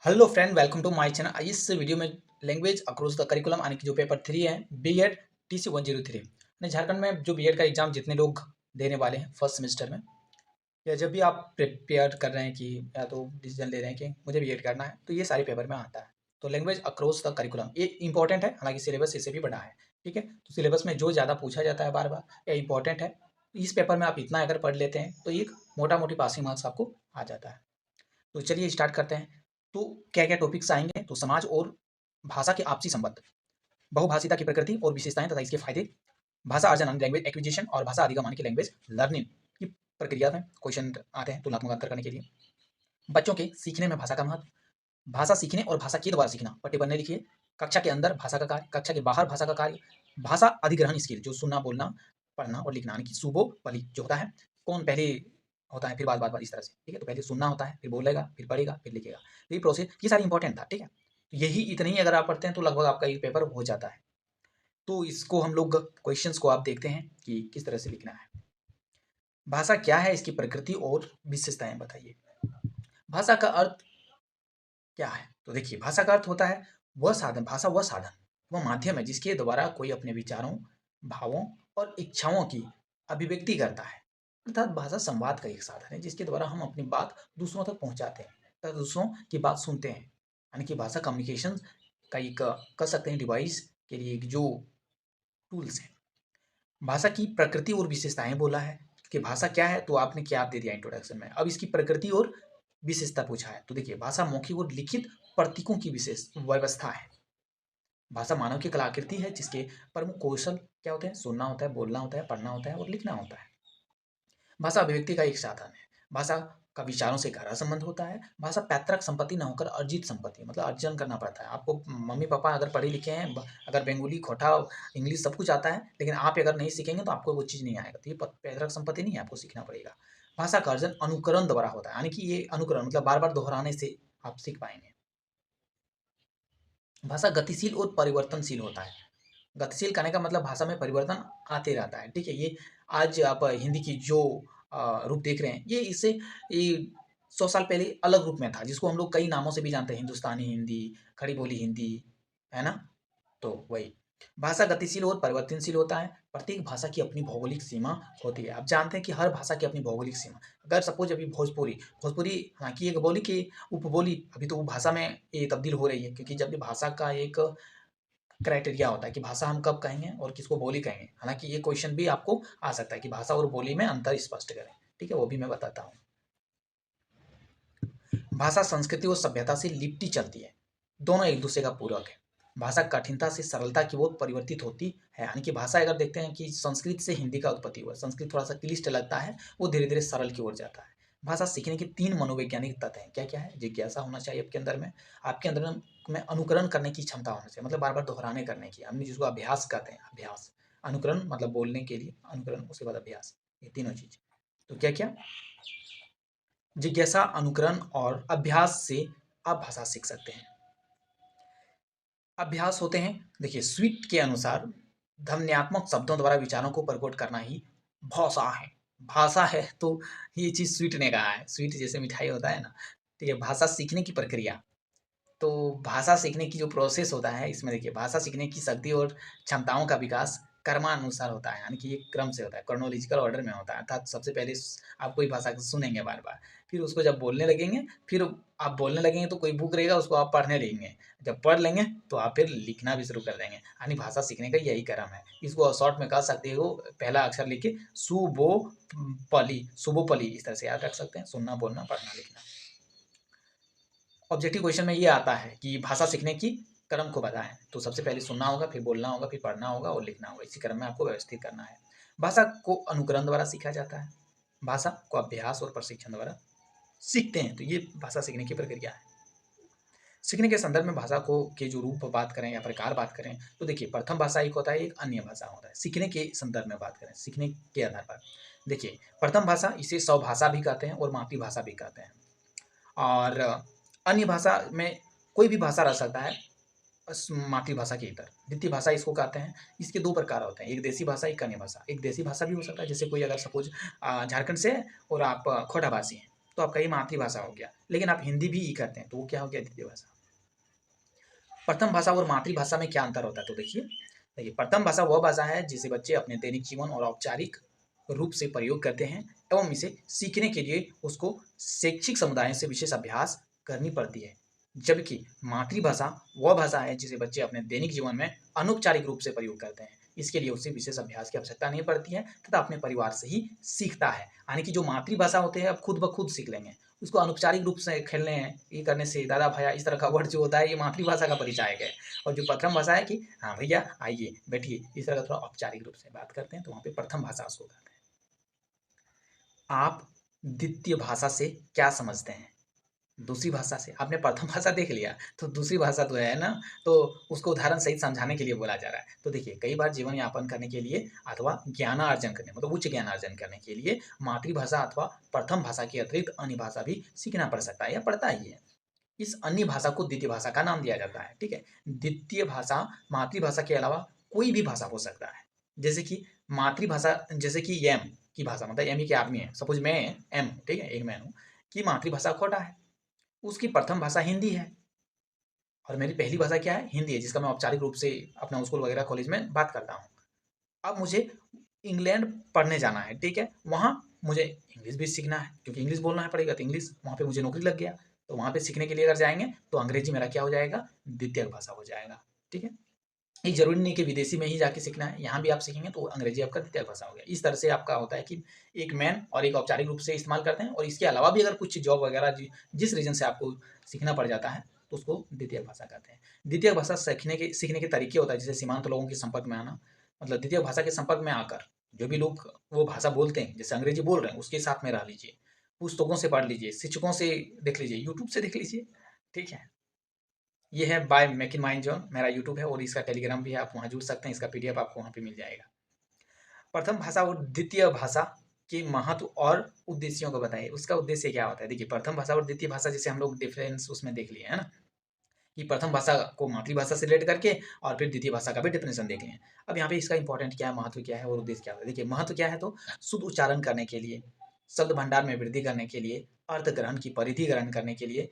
Hello friend, welcome to my channel. इस video में language across the curriculum यानी कि जो पेपर 3 है बीएड टीसी 103 ने झारखंड में जो बीएड का एग्जाम जितने लोग देने वाले हैं फर्स्ट सेमेस्टर में, या जब भी आप प्रिपेयर कर रहे हैं कि या तो डिसीजन ले रहे हैं कि मुझे बीएड करना है, तो ये सारे पेपर में आता है। तो लैंग्वेज अक्रॉस द करिकुलम ये इंपॉर्टेंट है, हालांकि सिलेबस इससे भी बड़ा है। ठीक है, तो सिलेबस में जो ज़्यादा पूछा जाता है बार बार या इंपॉर्टेंट है, इस पेपर में आप इतना अगर पढ़ लेते हैं तो एक मोटा मोटी पासिंग मार्क्स आपको आ जाता है। तो चलिए स्टार्ट करते हैं। तो क्या-क्या टॉपिक्स आएँगे, तो समाज और भाषा के आपसी संबंध, बहुभाषिता की प्रकृति और विशेषताएँ तथा इसके फायदे, भाषा अर्जन यानी लैंग्वेज एक्विजिशन और भाषा अधिगम यानी कि लैंग्वेज लर्निंग की प्रक्रिया में क्वेश्चन आते हैं तुलनात्मक अंतर करने के लिए। बच्चों के सीखने में भाषा का महत्व, भाषा सीखने और भाषा के द्वारा सीखना, पट्टी बनने लिखिए। कक्षा के अंदर भाषा का कार्य, कक्षा के बाहर भाषा का कार्य, भाषा अधिग्रहण स्किल जो सुनना, बोलना, पढ़ना और लिखना यानी कि सुबो बलि जो होता है, कौन पहले होता है फिर बाद-बाद इस तरह से, ठीक है? तो पहले सुनना होता है, फिर बोलेगा, फिर पढ़ेगा, फिर लिखेगा। तो ये प्रोसेस ये सारी इंपॉर्टेंट था, ठीक है? तो यही इतने ही अगर आप पढ़ते हैं तो लगभग आपका ये पेपर हो जाता है। तो इसको हम लोग क्वेश्चंस को आप देखते हैं कि किस तरह से लिखना है। भाषा क्या है, इसकी प्रकृति और विशेषताएँ बताइए। भाषा का अर्थ क्या है? तो देखिए, भाषा का अर्थ होता है वह साधन, भाषा वह साधन, वह माध्यम है जिसके द्वारा कोई अपने विचारों, भावों और इच्छाओं की अभिव्यक्ति करता है। अर्थात भाषा संवाद का एक साधन है जिसके द्वारा हम अपनी बात दूसरों तक पहुँचाते हैं तथा दूसरों की बात सुनते हैं। यानी कि भाषा कम्युनिकेशन का एक कह सकते हैं डिवाइस के लिए एक जो टूल्स है। भाषा की प्रकृति और विशेषताएँ बोला है कि भाषा क्या है, तो आपने क्या दे दिया इंट्रोडक्शन में। अब इसकी प्रकृति और विशेषता पूछा है, तो देखिए भाषा मौखिक और लिखित प्रतीकों की विशेष व्यवस्था है। भाषा मानव की कलाकृति है जिसके प्रमुख कौशल क्या होते हैं? सुनना होता है, बोलना होता है, पढ़ना होता है और लिखना होता है। भाषा अभिव्यक्ति का एक साधन है। भाषा का विचारों से गहरा संबंध होता है। भाषा पैतृक संपत्ति ना होकर अर्जित संपत्ति मतलब अर्जन करना पड़ता है। आपको मम्मी-पापा अगर पढ़े लिखे हैं, अगर बंगाली, खोटा, इंग्लिश सब कुछ आता है, लेकिन आप अगर नहीं सीखेंगे तो आपको वो चीज़ नहीं आएगा। तो ये प पैतृक संपत्ति नहीं है, आपको सीखना पड़ेगा। भाषा का अर्जन अनुकरण द्वारा होता है, यानी कि ये अनुकरण मतलब बार-बार दोहराने से आप सीख पाएँगे। भाषा गतिशील और परिवर्तनशील होता है। गतिशील कहने का मतलब भाषा में परिवर्तन आते रहता है, ठीक है? ये आज आप हिंदी की जो रूप देख रहे हैं, ये इससे ये 100 साल पहले अलग रूप में था, जिसको हम लोग कई नामों से भी जानते हैं, हिंदुस्तानी हिंदी, खड़ी बोली हिंदी, है ना? तो वही। भाषा गतिशील और परिवर्तनशील होता है। प्रत्येक भाषा की अपनी भौगोलिक सीमा होती है। आप जानते हैं कि हर भाषा की अपनी भौगोलिक सीमा, अगर सपोज़ अभी भोजपुरी, भोजपुरी हालाँकि एक बोली की उपबोली अभी तो वो भाषा में ये तब्दील हो रही है, क्योंकि जब भी भाषा का एक क्राइटेरिया होता है कि भाषा हम कब कहेंगे और किसको बोली कहेंगे। हालाँकि ये क्वेश्चन भी आपको आ सकता है कि भाषा और बोली में अंतर स्पष्ट करें, ठीक है? वो भी मैं बताता हूँ। भाषा संस्कृति और सभ्यता से लिपटी चलती है, दोनों एक-दूसरे का पूरक है। भाषा कठिनता से सरलता की ओर परिवर्तित होती है, यानी कि भाषा अगर देखते हैं कि संस्कृत से हिंदी का उत्पत्ति हुआ, संस्कृत थोड़ा-सा क्लिष्ट लगता है, वो धीरे-धीरे सरल की ओर जाता है। भाषा सीखने के 3 मनोवैज्ञानिक तत्व हैं, क्या-क्या है? जिज्ञासा होना चाहिए आपके अंदर में, आपके अंदर में अनुकरण करने की क्षमता होनी चाहिए, मतलब बार-बार दोहराने करने की, हमने जिसको अभ्यास कहते हैं, अभ्यास। अनुकरण मतलब बोलने के लिए अनुकरण, उसके बाद अभ्यास, ये तीनों चीज़। तो क्या-क्या? जिज्ञासा, अनुकरण और अभ्यास से आप भाषा सीख सकते हैं। अभ्यास होते हैं, देखिए स्वीट के अनुसार ध्वन्यात्मक शब्दों द्वारा विचारों को प्रकट करना ही भाषा है। भाषा है तो ये चीज़ स्वीट ने कहा है, स्वीट जैसे मिठाई होता है ना, ठीक है? भाषा सीखने की प्रक्रिया, तो भाषा सीखने की जो प्रोसेस होता है, इसमें देखिए भाषा सीखने की शक्ति और क्षमताओं का विकास क्रमानुसार होता है, यानी कि एक क्रम से होता है, क्रोनोलॉजिकल ऑर्डर में होता है। अर्थात सबसे पहले आप कोई भाषा को सुनेंगे बार-बार, फिर उसको जब बोलने लगेंगे, फिर आप बोलने लगेंगे तो कोई बुक रहेगा उसको आप पढ़ने लगेंगे। जब पढ़ लेंगे तो आप फिर लिखना भी शुरू कर देंगे, यानी भाषा सीखने का यही क्रम है। इसको शॉर्ट में कह सकते हो, पहला अक्षर लिख के सुबोपलि, शुभोपलि इस तरह से याद रख सकते हैं, सुनना, बोलना, पढ़ना, लिखना। ऑब्जेक्टिव क्वेश्चन में ये आता है कि भाषा सीखने की क्रम को बताएं, तो सबसे पहले सुनना होगा, फिर बोलना होगा, फिर पढ़ना होगा और लिखना होगा, इसी क्रम में आपको व्यवस्थित करना है। भाषा को अनुकरण द्वारा सीखा जाता है, भाषा को अभ्यास और प्रशिक्षण द्वारा सीखते हैं, तो ये भाषा सीखने की प्रक्रिया है। सीखने के संदर्भ में भाषा को के जो रूप बात करें या प्रकार बात करें, तो देखिए प्रथम भाषा एक होता है, एक अन्य भाषा होता है। सीखने के संदर्भ में बात करें, सीखने के आधार पर देखिए प्रथम भाषा इसे स्वभाषा भी कहते हैं और मातृभाषा भी कहते हैं। और अन्य भाषा में कोई भी भाषा रह सकता है मातृभाषा के इतर। द्वितीय भाषा इसको कहते हैं। इसके 2 प्रकार होते हैं, एक देशी भाषा, एक अन्य भाषा। एक देशी भाषा भी हो सकता है, जैसे कोई अगर सपोज़ झारखंड से है और आप खोटाभाषी हैं, तो आपका ये मातृभाषा हो गया। लेकिन आप हिंदी भी ई करते हैं तो वो क्या हो गया, द्वितीय भाषा। प्रथम भाषा और मातृभाषा में क्या अंतर होता है, तो देखिए प्रथम भाषा वह भाषा है जिसे बच्चे अपने दैनिक जीवन और औपचारिक रूप से प्रयोग करते हैं एवं इसे सीखने के लिए उसको शैक्षिक समुदाय से विशेष अभ्यास करनी पड़ती है। जबकि मातृभाषा वह भाषा है जिसे बच्चे अपने दैनिक जीवन में अनौपचारिक रूप से प्रयोग करते हैं। इसके लिए उसे विशेष अभ्यास की आवश्यकता नहीं पड़ती है तथा अपने परिवार से ही सीखता है। यानी कि जो मातृभाषा होते हैं अब खुद ब खुद सीख लेंगे, उसको अनौपचारिक रूप से खेलने ये करने से दादा भैया इस तरह का वर्ड जो होता है ये मातृभाषा का परिचायक है। और जो प्रथम भाषा है कि हाँ भैया आइए बैठिए, इस तरह का थोड़ा औपचारिक रूप से बात करते हैं तो वहाँ पे प्रथम भाषा उसको कहते हैं। आप द्वितीय भाषा से क्या समझते हैं? दूसरी भाषा से आपने प्रथम भाषा देख लिया तो दूसरी भाषा तो है ना, तो उसको उदाहरण सहित समझाने के लिए बोला जा रहा है। तो देखिए कई बार जीवन यापन करने के लिए अथवा ज्ञानार्जन करने मतलब उच्च ज्ञानार्जन करने के लिए मातृभाषा अथवा प्रथम भाषा के अतिरिक्त अन्य भाषा भी सीखना पड़ सकता है या पड़ता ही है। इस अन्य भाषा को द्वितीय भाषा का नाम दिया जाता है। ठीक है, द्वितीय भाषा मातृभाषा के अलावा कोई भी भाषा हो सकता है। जैसे कि मातृभाषा, जैसे कि एम की भाषा मतलब एम ही के आदमी है, सपोज मैं एम, ठीक है एक मैन हूँ, कि मातृभाषा खोटा है, उसकी प्रथम भाषा हिंदी है और मेरी पहली भाषा क्या है, हिंदी है, जिसका मैं औपचारिक रूप से अपना स्कूल वगैरह कॉलेज में बात करता हूँ। अब मुझे इंग्लैंड पढ़ने जाना है, ठीक है, वहाँ मुझे इंग्लिश भी सीखना है क्योंकि इंग्लिश बोलना है पड़ेगा, तो इंग्लिश वहाँ पे मुझे नौकरी लग गया, तो वहाँ पे सीखने के लिए अगर जाएंगे तो अंग्रेजी मेरा क्या हो जाएगा, द्वितीय भाषा हो जाएगा। ठीक है, ये जरूरी नहीं कि विदेशी में ही जाके सीखना है, यहाँ भी आप सीखेंगे तो अंग्रेजी आपका द्वितीय भाषा हो गया। इस तरह से आपका होता है कि एक मैन और एक औपचारिक रूप से इस्तेमाल करते हैं और इसके अलावा भी अगर कुछ जॉब वगैरह जिस रीजन से आपको सीखना पड़ जाता है तो उसको द्वितीय भाषा कहते हैं। द्वितीय भाषा सीखने के तरीके होता है, जैसे सीमांत लोगों के संपर्क में आना, मतलब द्वितीय भाषा के संपर्क में आकर जो भी लोग वो भाषा बोलते हैं, जैसे अंग्रेजी बोल रहे हैं उसके साथ में रह लीजिए, पुस्तकों से पढ़ लीजिए, शिक्षकों से देख लीजिए, यूट्यूब से देख लीजिए। ठीक है, ये है by make in mind zone, मेरा यूट्यूब है और इसका टेलीग्राम भी है, आप वहाँ जुड़ सकते हैं, इसका पीडीएफ आपको वहाँ पे मिल जाएगा। प्रथम भाषा और द्वितीय भाषा के महत्व और उद्देश्यों को बताइए, उसका उद्देश्य क्या होता है। देखिए प्रथम भाषा और द्वितीय भाषा जैसे हम लोग डिफरेंस उसमें देख लिए है ना, कि प्रथम भाषा को मातृभाषा से रिलेट करके और फिर द्वितीय भाषा का भी डिफिनेशन देख लें। अब यहाँ पे इसका इंपॉर्टेंट क्या है, महत्व क्या है और उद्देश्य क्या है। देखिए महत्व क्या है, तो शुद्ध उच्चारण करने के लिए, शब्द भंडार में वृद्धि करने के लिए, अर्थ ग्रहण की परिधि ग्रहण करने के लिए,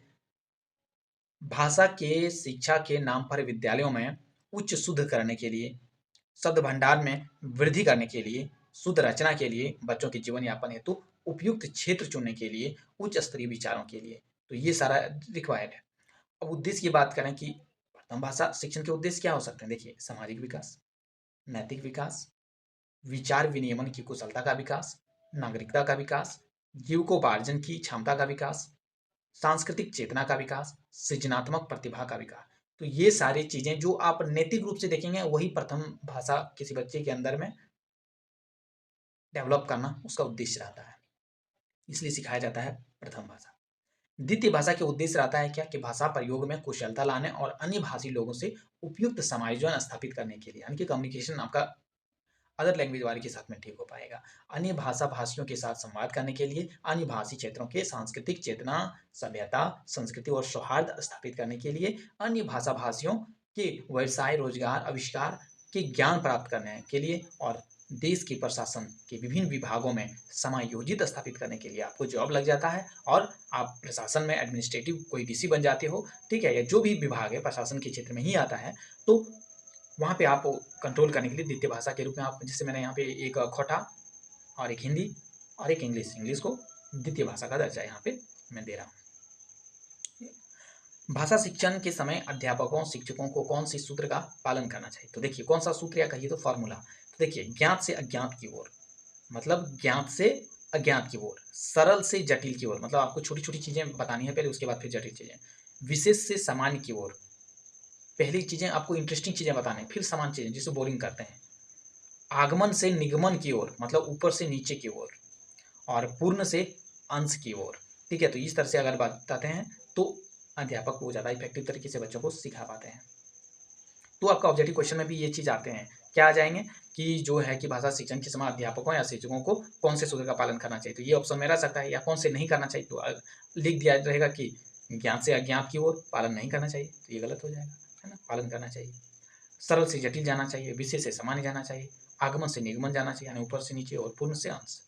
भाषा के शिक्षा के नाम पर विद्यालयों में उच्च शुद्ध करने के लिए, शब्द भंडार में वृद्धि करने के लिए, शुद्ध रचना के लिए, बच्चों के जीवन यापन हेतु उपयुक्त क्षेत्र चुनने के लिए, उच्च स्तरीय विचारों के लिए, तो ये सारा रिक्वायर्ड है। अब उद्देश्य की बात करें कि प्रथम भाषा शिक्षण के उद्देश्य क्या हो सकते हैं। देखिए सामाजिक विकास, नैतिक विकास, विचार विनियमन की कुशलता का विकास, नागरिकता का विकास, जीविकोपार्जन की क्षमता का विकास, सांस्कृतिक चेतना का विकास, सृजनात्मक प्रतिभा का विकास। तो ये सारी चीजें जो आप नैतिक रूप से देखेंगे वही प्रथम भाषा किसी बच्चे के अंदर में डेवलप करना उसका उद्देश्य रहता है, इसलिए सिखाया जाता है प्रथम भाषा। द्वितीय भाषा के उद्देश्य रहता है क्या, कि भाषा प्रयोग में कुशलता लाने और अन्य भाषी लोगों से उपयुक्त समायोजन स्थापित करने के लिए, यानी कि कम्युनिकेशन आपका अदर लैंग्वेज वाले के साथ में ठीक हो पाएगा। अन्य भाषा भाषियों के साथ संवाद करने के लिए, अन्य भाषी क्षेत्रों के सांस्कृतिक चेतना, सभ्यता, संस्कृति और सौहार्द स्थापित करने के लिए, अन्य भाषा भाषियों के व्यवसाय, रोजगार, आविष्कार के ज्ञान प्राप्त करने के लिए और देश के प्रशासन के विभिन्न विभागों में समायोजित स्थापित करने के लिए आपको जॉब लग जाता है और आप प्रशासन में एडमिनिस्ट्रेटिव कोई डीसी बन जाते हो। ठीक है, या जो भी विभाग है प्रशासन के क्षेत्र में ही आता है, तो वहाँ पे आप कंट्रोल करने के लिए द्वितीय भाषा के रूप में आप, जैसे मैंने यहाँ पे एक खोटा और एक हिंदी और एक इंग्लिश, इंग्लिश को द्वितीय भाषा का दर्जा यहाँ पे मैं दे रहा हूँ। भाषा शिक्षण के समय अध्यापकों शिक्षकों को कौन सी सूत्र का पालन करना चाहिए। तो देखिए कौन सा सूत्र या कहिए तो फॉर्मूला। तो देखिए ज्ञात से अज्ञात की ओर, मतलब ज्ञात से अज्ञात की ओर, सरल से जटिल की ओर, मतलब आपको छोटी छोटी चीजें बतानी है पहले, उसके बाद फिर जटिल चीजें, विशेष से सामान्य की ओर, पहली चीजें आपको इंटरेस्टिंग चीजें बताने, फिर सामान्य चीजें जिसे बोरिंग करते हैं, आगमन से निगमन की ओर, मतलब ऊपर से नीचे की ओर, और पूर्ण से अंश की ओर। ठीक है, तो इस तरह से अगर बताते हैं तो अध्यापक को ज़्यादा इफेक्टिव तरीके से बच्चों को सिखा पाते हैं। तो आपका ऑब्जेक्टिव क्वेश्चन में भी ये चीज़ आते हैं, क्या आ जाएंगे कि जो है कि भाषा शिक्षण के समय अध्यापकों या शिक्षकों को कौन से सूत्र का पालन करना चाहिए, तो ये ऑप्शन में रह सकता है, या कौन से नहीं करना चाहिए, तो लिख दिया रहेगा कि ज्ञान से अज्ञात की ओर पालन नहीं करना चाहिए, तो ये गलत हो जाएगा, है ना, पालन करना चाहिए। सरल से जटिल जाना चाहिए, विशेष से सामान्य जाना चाहिए, आगमन से निगमन जाना चाहिए, यानी ऊपर से नीचे और पूर्ण से अंश।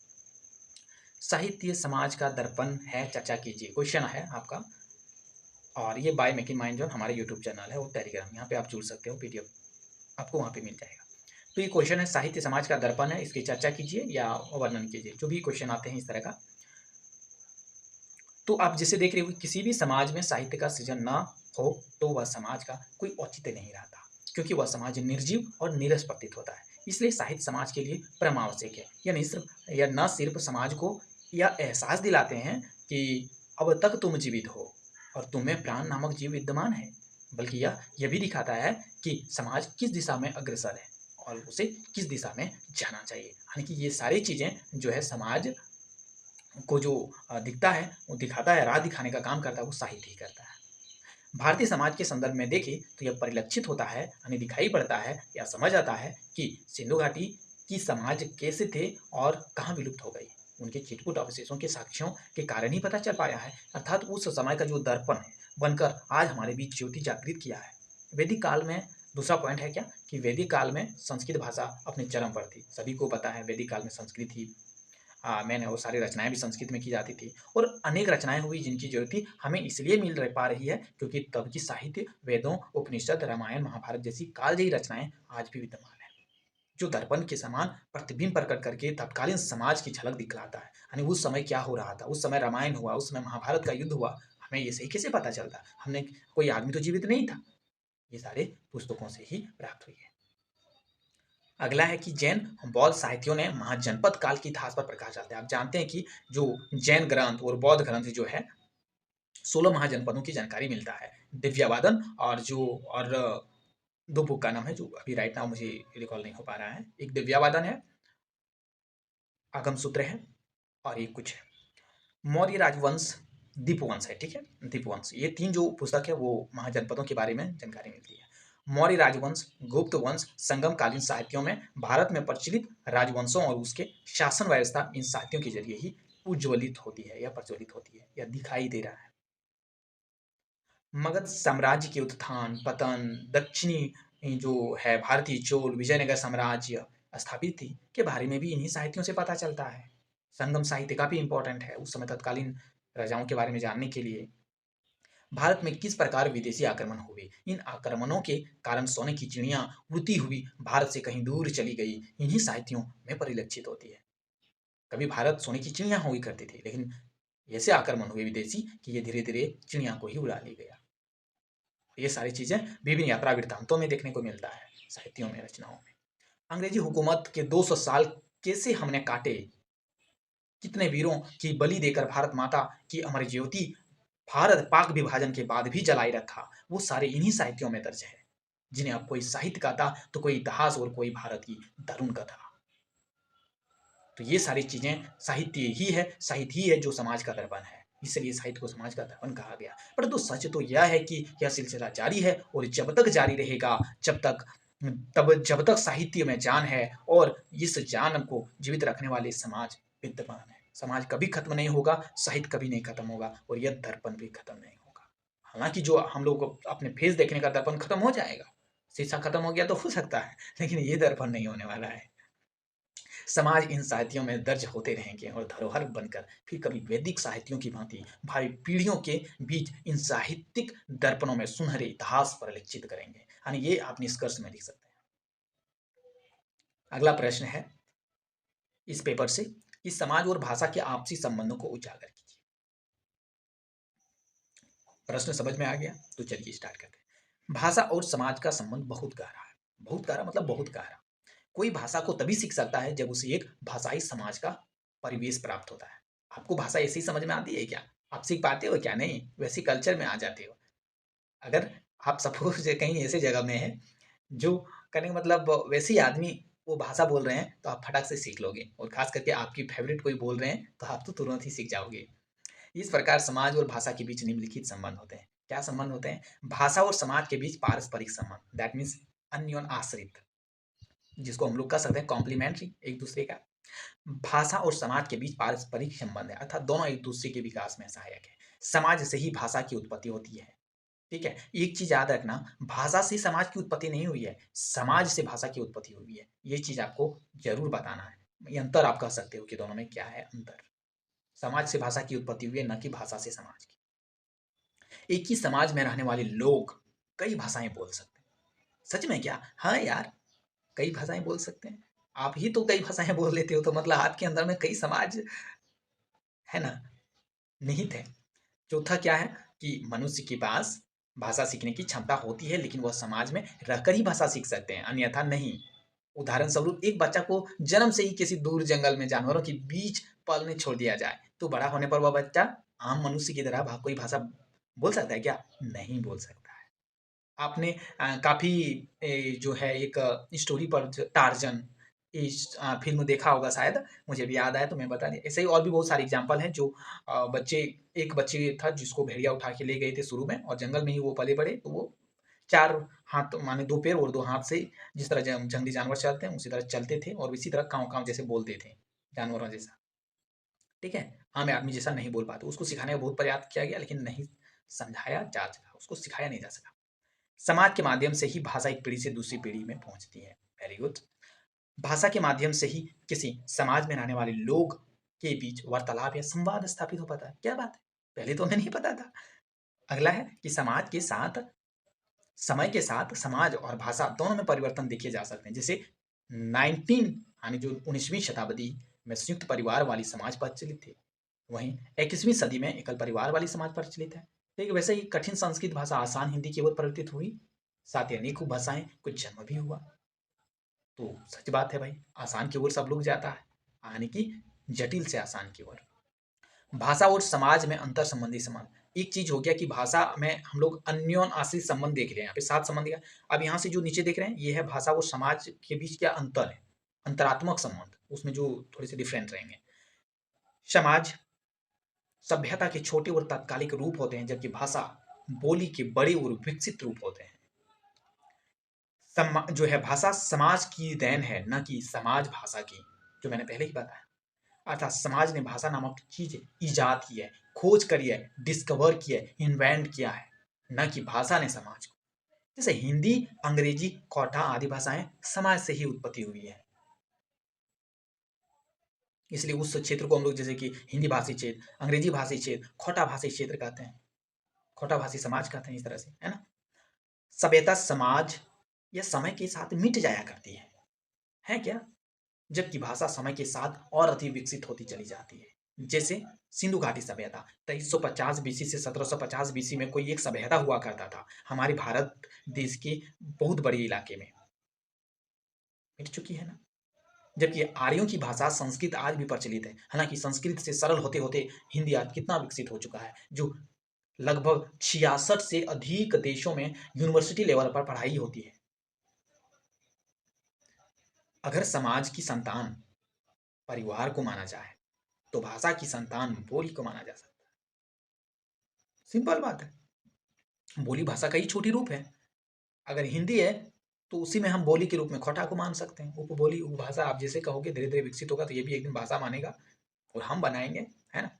साहित्य समाज का दर्पण है, चर्चा कीजिए। क्वेश्चन है आपका, और ये बाय मेकिंग माइंड जो हमारे यूट्यूब चैनल है और टेलीग्राम, यहाँ पे आप जुड़ सकते हो, पीडीएफ आपको वहाँ पे मिल जाएगा। तो ये क्वेश्चन है, साहित्य समाज का दर्पण है, इसकी चर्चा कीजिए या वर्णन कीजिए। जो भी क्वेश्चन आते हैं इस तरह का, तो आप जिसे देख रहे हो, किसी भी समाज में साहित्य का सृजन ना हो तो वह समाज का कोई औचित्य नहीं रहता, क्योंकि वह समाज निर्जीव और नीरस प्रतीत होता है। इसलिए साहित्य समाज के लिए परम आवश्यक है। यह न सिर्फ समाज को यह एहसास दिलाते हैं कि अब तक तुम जीवित हो और तुम्हें प्राण नामक जीव विद्यमान है, बल्कि यह भी दिखाता है कि समाज किस दिशा में अग्रसर है और उसे किस दिशा में जाना चाहिए। यानी कि ये सारी चीजें जो है समाज को जो दिखता है, वो दिखाता है, राह दिखाने का काम करता है, वो साहित्य ही करता है। भारतीय समाज के संदर्भ में देखें तो यह परिलक्षित होता है, हमें दिखाई पड़ता है या समझ आता है कि सिंधु घाटी की समाज कैसे थे और कहाँ विलुप्त हो गई। उनके चिटपुट अवशेषों के साक्ष्यों के कारण ही पता चल पाया है, अर्थात उस समय का जो दर्पण है बनकर आज हमारे बीच ज्योति जागृत किया है। वैदिक काल में दूसरा पॉइंट है क्या, कि वैदिक काल में संस्कृत भाषा अपने चरम पर थी। सभी को पता है वैदिक काल में संस्कृत ही मैंने वो सारी रचनाएं भी संस्कृत में की जाती थी, और अनेक रचनाएं हुई जिनकी जरूरत थी हमें इसलिए मिल रह पा रही है क्योंकि तब की साहित्य, वेदों, उपनिषद, रामायण, महाभारत जैसी कालजयी रचनाएं आज भी विद्यमान है, जो दर्पण के समान प्रतिबिंब प्रकट करके तत्कालीन समाज की झलक दिखलाता है। यानी उस समय क्या हो रहा था, उस समय रामायण हुआ, उस समय महाभारत का युद्ध हुआ, हमें ये सही कैसे पता चलता, हमने कोई आदमी तो जीवित नहीं था, ये सारे पुस्तकों से ही प्राप्त हुई है। अगला है कि जैन बौद्ध साहित्यों ने महाजनपद काल के इतिहास पर प्रकाश डालते हैं। आप जानते हैं कि जो जैन ग्रंथ और बौद्ध ग्रंथ जो है 16 महाजनपदों की जानकारी मिलता है। दिव्यावादन और दो बुक का नाम है जो अभी राइट नाउ मुझे रिकॉल नहीं हो पा रहा है। एक दिव्यावादन है, आगम सूत्र है, और एक कुछ है मौर्य राजवंश, दीपवंश है, ठीक है, दीपवंश। ये तीन जो पुस्तक है वो महाजनपदों के बारे में जानकारी मिलती है। मौर्य राजवंश, गुप्त वंश, संगम कालीन साहित्यों में भारत में प्रचलित राजवंशों और उसके शासन व्यवस्था इन साहित्यों के जरिए ही उज्ज्वलित होती है या प्रज्वलित होती है या दिखाई दे रहा है। मगध साम्राज्य के उत्थान पतन, दक्षिणी जो है भारतीय चोल विजयनगर साम्राज्य स्थापित थी के बारे में भी इन्हीं साहित्यों से पता चलता है। संगम साहित्य काफी इंपॉर्टेंट है उस समय तत्कालीन राजाओं के बारे में जानने के लिए। भारत में किस प्रकार विदेशी आक्रमण हुए, इन आक्रमणों के कारण सोने की चिड़िया उड़ती हुई भारत से कहीं दूर चली गई, इन्हीं साहित्यों में परिलक्षित होती है। कभी भारत सोने की चिड़िया हुई करती थी, लेकिन ऐसे आक्रमण हुए विदेशी कि ये धीरे धीरे चिड़िया को ही उड़ा ले गया। ये सारी चीजें विभिन्न यात्रा वृत्तांतों में देखने को मिलता है, साहित्यों में, रचनाओं में। अंग्रेजी हुकूमत के 200 साल कैसे हमने काटे, कितने वीरों की बलि देकर भारत माता की अमर ज्योति भारत पाक विभाजन के बाद भी जलाई रखा, वो सारे इन्हीं साहित्यों में दर्ज है, जिन्हें अब कोई साहित्य कहता तो कोई इतिहास और कोई भारत की दारुण कथा। तो ये सारी चीजें साहित्य ही है जो समाज का दर्पण है, इसलिए साहित्य को समाज का दर्पण कहा गया। परंतु सच तो यह है कि यह सिलसिला जारी है और जब तक जारी रहेगा, जब तक साहित्य में जान है और इस जान को जीवित रखने वाले समाज विद्यमान है। समाज कभी खत्म नहीं होगा, साहित्य कभी नहीं खत्म होगा और यह दर्पण भी खत्म नहीं होगा। हालांकि जो हम लोग को अपने फेस देखने का दर्पण खत्म हो जाएगा, शीशा खत्म हो गया तो हो सकता है, लेकिन ये दर्पण नहीं होने वाला है। समाज इन साहित्यों में दर्ज होते रहेंगे और धरोहर बनकर फिर कभी वैदिक साहित्यों की भांति भावी पीढ़ियों के बीच इन साहित्यिक दर्पणों में सुनहरे इतिहास परिलक्षित करेंगे। यानी ये आप निष्कर्ष में लिख सकते हैं। अगला प्रश्न है इस पेपर से, इस समाज और भाषा के आपसी संबंधों को उजागर कीजिए। प्रश्न समझ में आ गया? तो चलिए स्टार्ट करते हैं। भाषा और समाज का संबंध बहुत गहरा है। बहुत गहरा मतलब बहुत गहरा। कोई भाषा को तभी सीख सकता है जब उसे एक भाषाई समाज का परिवेश प्राप्त होता है। आपको भाषा ऐसी समझ में आती है क्या? आप सीख पाते हो क्या? नहीं, वैसी कल्चर में आ जाते हो। अगर आप सपोज कहीं ऐसे जगह में है जो कहने का मतलब वैसे ही आदमी वो भाषा बोल रहे हैं तो आप फटाक से सीख लोगे, और खास करके आपकी फेवरेट कोई बोल रहे हैं तो आप तो तुरंत ही सीख जाओगे। इस प्रकार समाज और भाषा के बीच निम्नलिखित संबंध होते हैं। क्या संबंध होते हैं? भाषा और समाज के बीच पारस्परिक संबंध, दैट मीन्स अन्योन आश्रित, जिसको हम लोग कह सकते हैं कॉम्प्लीमेंट्री, एक दूसरे का। भाषा और समाज के बीच पारस्परिक संबंध है, अर्थात दोनों एक दूसरे के विकास में सहायक है। समाज से ही भाषा की उत्पत्ति होती है, ठीक है। एक चीज याद रखना, भाषा से समाज की उत्पत्ति नहीं हुई है, समाज से भाषा की उत्पत्ति हुई है। ये चीज आपको जरूर बताना है। ये अंतर आप कह सकते हो कि दोनों में क्या है अंतर। समाज से भाषा की उत्पत्ति हुई है, न कि भाषा से समाज की। एक ही समाज में रहने वाले लोग कई भाषाएं बोल सकते हैं। सच में क्या? हाँ यार, कई भाषाएं बोल सकते हैं। आप ही तो कई भाषाएं बोल लेते हो, तो मतलब आपके अंदर में कई समाज है ना, निहित है। चौथा क्या है कि मनुष्य के पास भाषा सीखने की क्षमता होती है, लेकिन वह समाज में रहकर ही भाषा सीख सकते हैं, अन्यथा नहीं। उदाहरण स्वरूप एक बच्चा को जन्म से ही किसी दूर जंगल में जानवरों के बीच पलने छोड़ दिया जाए, तो बड़ा होने पर वह बच्चा आम मनुष्य की तरह कोई भाषा बोल सकता है क्या? नहीं बोल सकता है। आपने काफ़ी जो है एक स्टोरी पर टार्जन इस फ़िल्म देखा होगा शायद, मुझे भी याद आया तो मैं बता दिया। ऐसे ही और भी बहुत सारे एग्ज़ाम्पल हैं जो बच्चे एक बच्चे था जिसको भेड़िया उठा के ले गए थे शुरू में, और जंगल में ही वो पले-बड़े, तो वो 4 हाथ माने 2 पैर और 2 हाथ से जिस तरह जंगली जानवर चलते हैं, उसी तरह चलते थे और इसी तरह काँव-काँव जैसे बोलते थे, जानवरों जैसा। ठीक है? आम आदमी जैसा नहीं बोल पाते। उसको सिखाने का बहुत प्रयास किया गया, लेकिन नहीं समझाया जा सका, उसको सिखाया नहीं जा सका। समाज के माध्यम से ही भाषा एक पीढ़ी से दूसरी पीढ़ी में पहुंचती है। Very good. भाषा के माध्यम से ही किसी समाज में रहने वाले लोग के बीच वार्तालाप या संवाद स्थापित हो पाता है। क्या बात है, पहले तो हमें नहीं पता था। अगला है कि समाज के साथ समय के साथ समाज और भाषा दोनों में परिवर्तन देखे जा सकते हैं। जैसे 19 यानी जो 19वीं शताब्दी में संयुक्त परिवार वाली समाज प्रचलित थी, वहीं 21वीं सदी में एकल परिवार वाली समाज प्रचलित है। ठीक है, वैसे ही कठिन संस्कृत भाषा आसान हिंदी की ओर परिवर्तित हुई, साथ ही अनेकों भाषाएं कुछ जन्म भी हुआ। तो सच बात है भाई, आसान की ओर सब लोग जाता है, यानी कि जटिल से आसान की ओर। भाषा और समाज में अंतर संबंधी संबंध। एक चीज हो गया कि भाषा में हम लोग अन्योन आश्रित संबंध देख रहे हैं, यहाँ पे 7 संबंध दिया। अब यहाँ से जो नीचे देख रहे हैं, ये है भाषा और समाज के बीच क्या अंतर है, अंतरात्मक संबंध, उसमें जो थोड़े से डिफरेंट रहेंगे। समाज सभ्यता के छोटे और तात्कालिक रूप होते हैं, जबकि भाषा बोली के बड़े और विकसित रूप होते हैं। जो है भाषा समाज की देन है, न कि समाज भाषा की, जो मैंने पहले ही बताया। अर्थात समाज ने भाषा नामक चीज इजाद की है, खोज करी है, डिस्कवर किया है, इन्वेंट किया है, न कि भाषा ने समाज को। जैसे हिंदी, अंग्रेजी, खोटा आदि भाषाएं समाज से ही उत्पत्ति हुई है। इसलिए उस क्षेत्र को हम लोग जैसे कि हिंदी भाषी क्षेत्र, अंग्रेजी भाषी क्षेत्र, खोटा भाषी क्षेत्र कहते हैं, खोटा भाषी समाज कहते हैं, इस तरह से, है ना। सभ्यता समाज या समय के साथ मिट जाया करती है क्या? जबकि भाषा समय के साथ और अधिक विकसित होती चली जाती है। जैसे सिंधु घाटी सभ्यता 2350 बीसी से 1750 बीसी में कोई एक सभ्यता हुआ करता था हमारे भारत देश के बहुत बड़े इलाके में, मिट चुकी है ना। जबकि आर्यों की भाषा संस्कृत आज भी प्रचलित है, हालांकि संस्कृत से सरल होते होते हिंदी आज कितना विकसित हो चुका है, जो लगभग 66 से अधिक देशों में यूनिवर्सिटी लेवल पर पढ़ाई होती है। अगर समाज की संतान परिवार को माना जाए, तो भाषा की संतान बोली को माना जा सकता है। सिंपल बात है, बोली भाषा का ही छोटी रूप है। अगर हिंदी है तो उसी में हम बोली के रूप में खोटा को मान सकते हैं। उपबोली, उपभाषा आप जैसे कहोगे, धीरे धीरे विकसित होगा तो ये भी एक दिन भाषा मानेगा और हम बनाएंगे, है ना।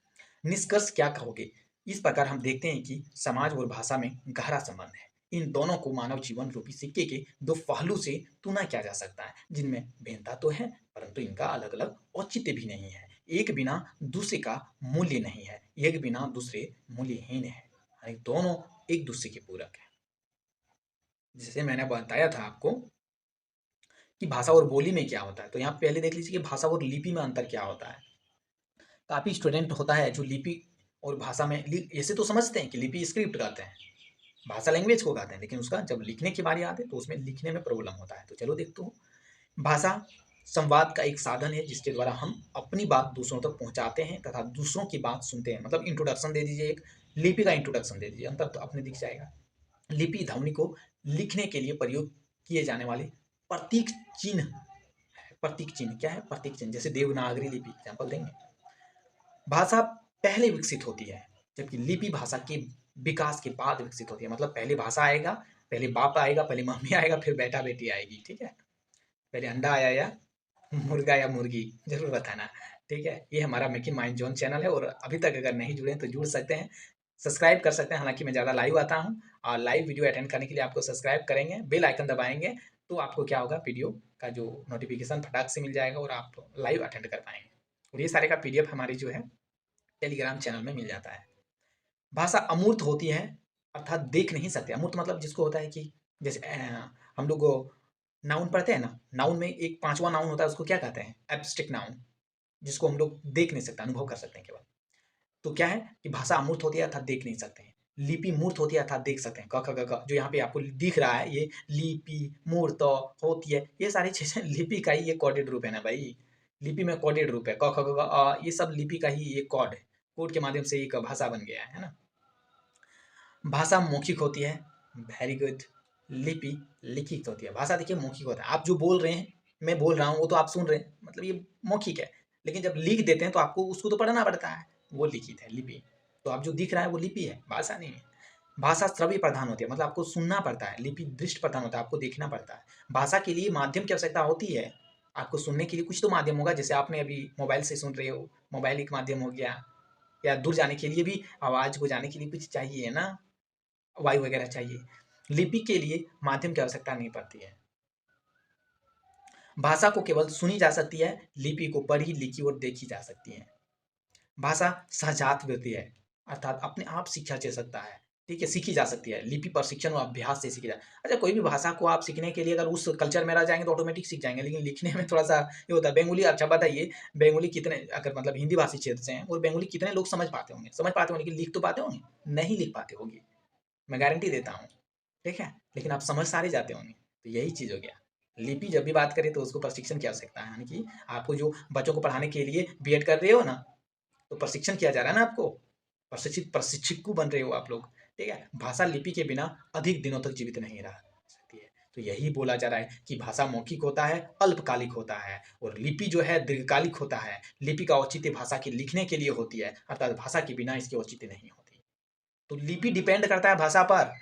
निष्कर्ष क्या कहोगे? इस प्रकार हम देखते हैं कि समाज और भाषा में गहरा संबंध है। इन दोनों को मानव जीवन रूपी सिक्के के दो पहलू से तुलना किया जा सकता है, जिनमें भिन्नता तो है, परंतु इनका अलग अलग औचित्य भी नहीं है। एक बिना दूसरे का मूल्य नहीं है, एक बिना दूसरे मूल्यहीन है, यानी दोनों एक दूसरे के पूरक है। जैसे मैंने बताया था आपको कि भाषा और बोली में क्या होता है, तो यहाँ पहले देख लीजिए कि भाषा और लिपि में अंतर क्या होता है। काफ़ी स्टूडेंट होता है जो लिपि और भाषा में ऐसे तो समझते हैं कि लिपि स्क्रिप्ट कहते हैं, भाषा लैंग्वेज को कहते हैं, लेकिन उसका जब लिखने की बारी आती है तो उसमें लिखने में प्रॉब्लम होता है। तो चलो देखते हो, भाषा संवाद का एक साधन है जिसके द्वारा हम अपनी बात दूसरों तक पहुंचाते हैं तथा दूसरों की बात सुनते हैं। मतलब इंट्रोडक्शन दे दीजिए, एक लिपि का इंट्रोडक्शन दे दीजिए, अंतर तो अपने दिख जाएगा। लिपि ध्वनि को लिखने के लिए प्रयोग किए जाने वाले प्रतीक चिन्ह है। प्रतीक चिन्ह क्या है? प्रतीक चिन्ह, जैसे देवनागरी लिपि एग्जाम्पल देंगे। भाषा पहले विकसित होती है, जबकि लिपि भाषा के विकास के बाद विकसित होती है। मतलब पहले भाषा आएगा, पहले बाप आएगा, पहले मम्मी आएगा, फिर बेटा बेटी आएगी। ठीक है, पहले अंडा आया या मुर्गा या मुर्गी, जरूर बताना। ठीक है, ये हमारा make in mind zone channel है, और अभी तक अगर नहीं जुड़े तो जुड़ सकते हैं, सब्सक्राइब कर सकते हैं। हालांकि मैं ज़्यादा लाइव आता हूँ, और लाइव वीडियो अटेंड करने के लिए आपको सब्सक्राइब करेंगे, बेल आइकन दबाएंगे, तो आपको क्या होगा, वीडियो का जो नोटिफिकेशन फटाक से मिल जाएगा और आप लाइव अटेंड कर पाएंगे। और ये सारे का PDF हमारी जो है टेलीग्राम चैनल में मिल जाता है। भाषा अमूर्त होती है, अर्थात देख नहीं सकते। अमूर्त मतलब जिसको होता है कि जैसे हम लोग नाउन पढ़ते हैं ना, नाउन में एक 5वां नाउन होता है, उसको क्या कहते हैं? एब्स्ट्रैक्ट नाउन, जिसको हम लोग देख नहीं सकते, अनुभव कर सकते हैं केवल। तो क्या है कि भाषा अमूर्त होती है अर्थात देख नहीं सकते हैं। लिपि मूर्त होती है अर्थात देख सकते हैं। क, ख, ग, घ, जो यहाँ पे आपको दिख रहा है, ये लिपि मूर्त होती है, ये सारी चीज़ें लिपि का ही ये कोडेड रूप है ना भाई। लिपि में कोडेड रूप है, क, ख, ग, घ, ये सब लिपि का ही एक कोड है। कोड के माध्यम से एक भाषा बन गया है ना। भाषा मौखिक होती है, वेरी गुड। लिपि लिखित होती है। भाषा देखिए मौखिक होता है, आप जो बोल रहे हैं, मैं बोल रहा हूँ, वो तो आप सुन रहे हैं, मतलब ये मौखिक है। लेकिन जब लिख देते हैं तो आपको उसको तो पढ़ना पड़ता है, वो लिखित है, लिपि। तो आप जो दिख रहा है वो लिपि है, भाषा नहीं है। भाषा श्रव्य प्रधान होती है, मतलब आपको सुनना पड़ता है। लिपि दृष्टि प्रधान होता है, आपको देखना पड़ता है। भाषा के लिए माध्यम की आवश्यकता होती है, आपको सुनने के लिए कुछ तो माध्यम होगा। जैसे आपने अभी मोबाइल से सुन रहे हो, मोबाइल एक माध्यम हो गया, या दूर जाने के लिए भी आवाज़ को जाने के लिए कुछ चाहिए ना, वायु वगैरह चाहिए। लिपि के लिए माध्यम की आवश्यकता नहीं पड़ती है। भाषा को केवल सुनी जा सकती है, लिपि को पढ़ी, लिखी और देखी जा सकती है। भाषा सहजात वृत्ति है, अर्थात अपने आप सीखा जा सकता है, ठीक है, सीखी जा सकती है। लिपि प्रशिक्षण और अभ्यास से सीखी जा। अच्छा, कोई भी भाषा को आप सीखने के लिए अगर उस कल्चर में रह जाएंगे तो ऑटोमेटिक सीख जाएंगे, लेकिन लिखने में थोड़ा सा ये होता है। बेंगोली, अच्छा बताइए, बेंगोली कितने, अगर मतलब हिंदी भाषी क्षेत्र से हैं और बेंगोली कितने लोग समझ पाते होंगे? समझ पाते होंगे, लेकिन लिख तो पाते होंगे? नहीं लिख पाते होंगे, मैं गारंटी देता हूँ, ठीक है। लेकिन आप समझ सारे जाते होंगे। तो यही चीज़ हो गया। लिपि जब भी बात करें तो उसको प्रशिक्षण की आवश्यकता है, यानी कि आपको जो बच्चों को पढ़ाने के लिए बीएड कर रहे हो ना, तो प्रशिक्षण किया जा रहा है ना आपको, प्रशिक्षित बन रहे हो आप लोग, ठीक है। भाषा लिपि के बिना अधिक दिनों तक जीवित नहीं रह सकती है। तो यही बोला जा रहा है कि भाषा मौखिक होता है, अल्पकालिक होता है, और लिपि जो है दीर्घकालिक होता है। लिपि का औचित्य भाषा के लिखने के लिए होती है, अर्थात भाषा के बिना इसकी औचित्य नहीं होती। तो लिपि डिपेंड करता है भाषा पर,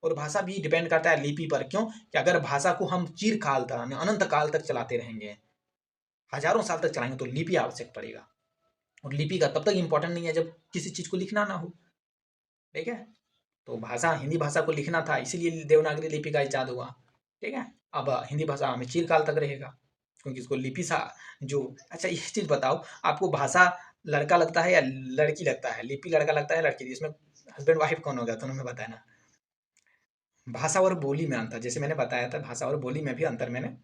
और भाषा भी डिपेंड करता है लिपि पर। क्यों? कि अगर भाषा को हम चिरकाल तक, अनंत काल तक चलाते रहेंगे, हजारों साल तक चलाएंगे, तो लिपि आवश्यक पड़ेगा। और लिपि का तब तक इम्पोर्टेंट नहीं है जब किसी चीज़ को लिखना ना हो, ठीक है। तो भाषा, हिंदी भाषा को लिखना था, इसीलिए देवनागरी लिपि का इजाद हुआ, ठीक है। अब हिंदी भाषा हमें चिरकाल तक रहेगा, क्योंकि इसको लिपि सा जो। अच्छा, ये चीज़ बताओ, आपको भाषा लड़का लगता है या लड़की लगता है? लिपि लड़का लगता है, लड़की? इसमें हस्बैंड वाइफ कौन होगा, दोनों में बताना। भाषा और बोली में अंतर, जैसे मैंने बताया था, भाषा और बोली में भी अंतर मैंने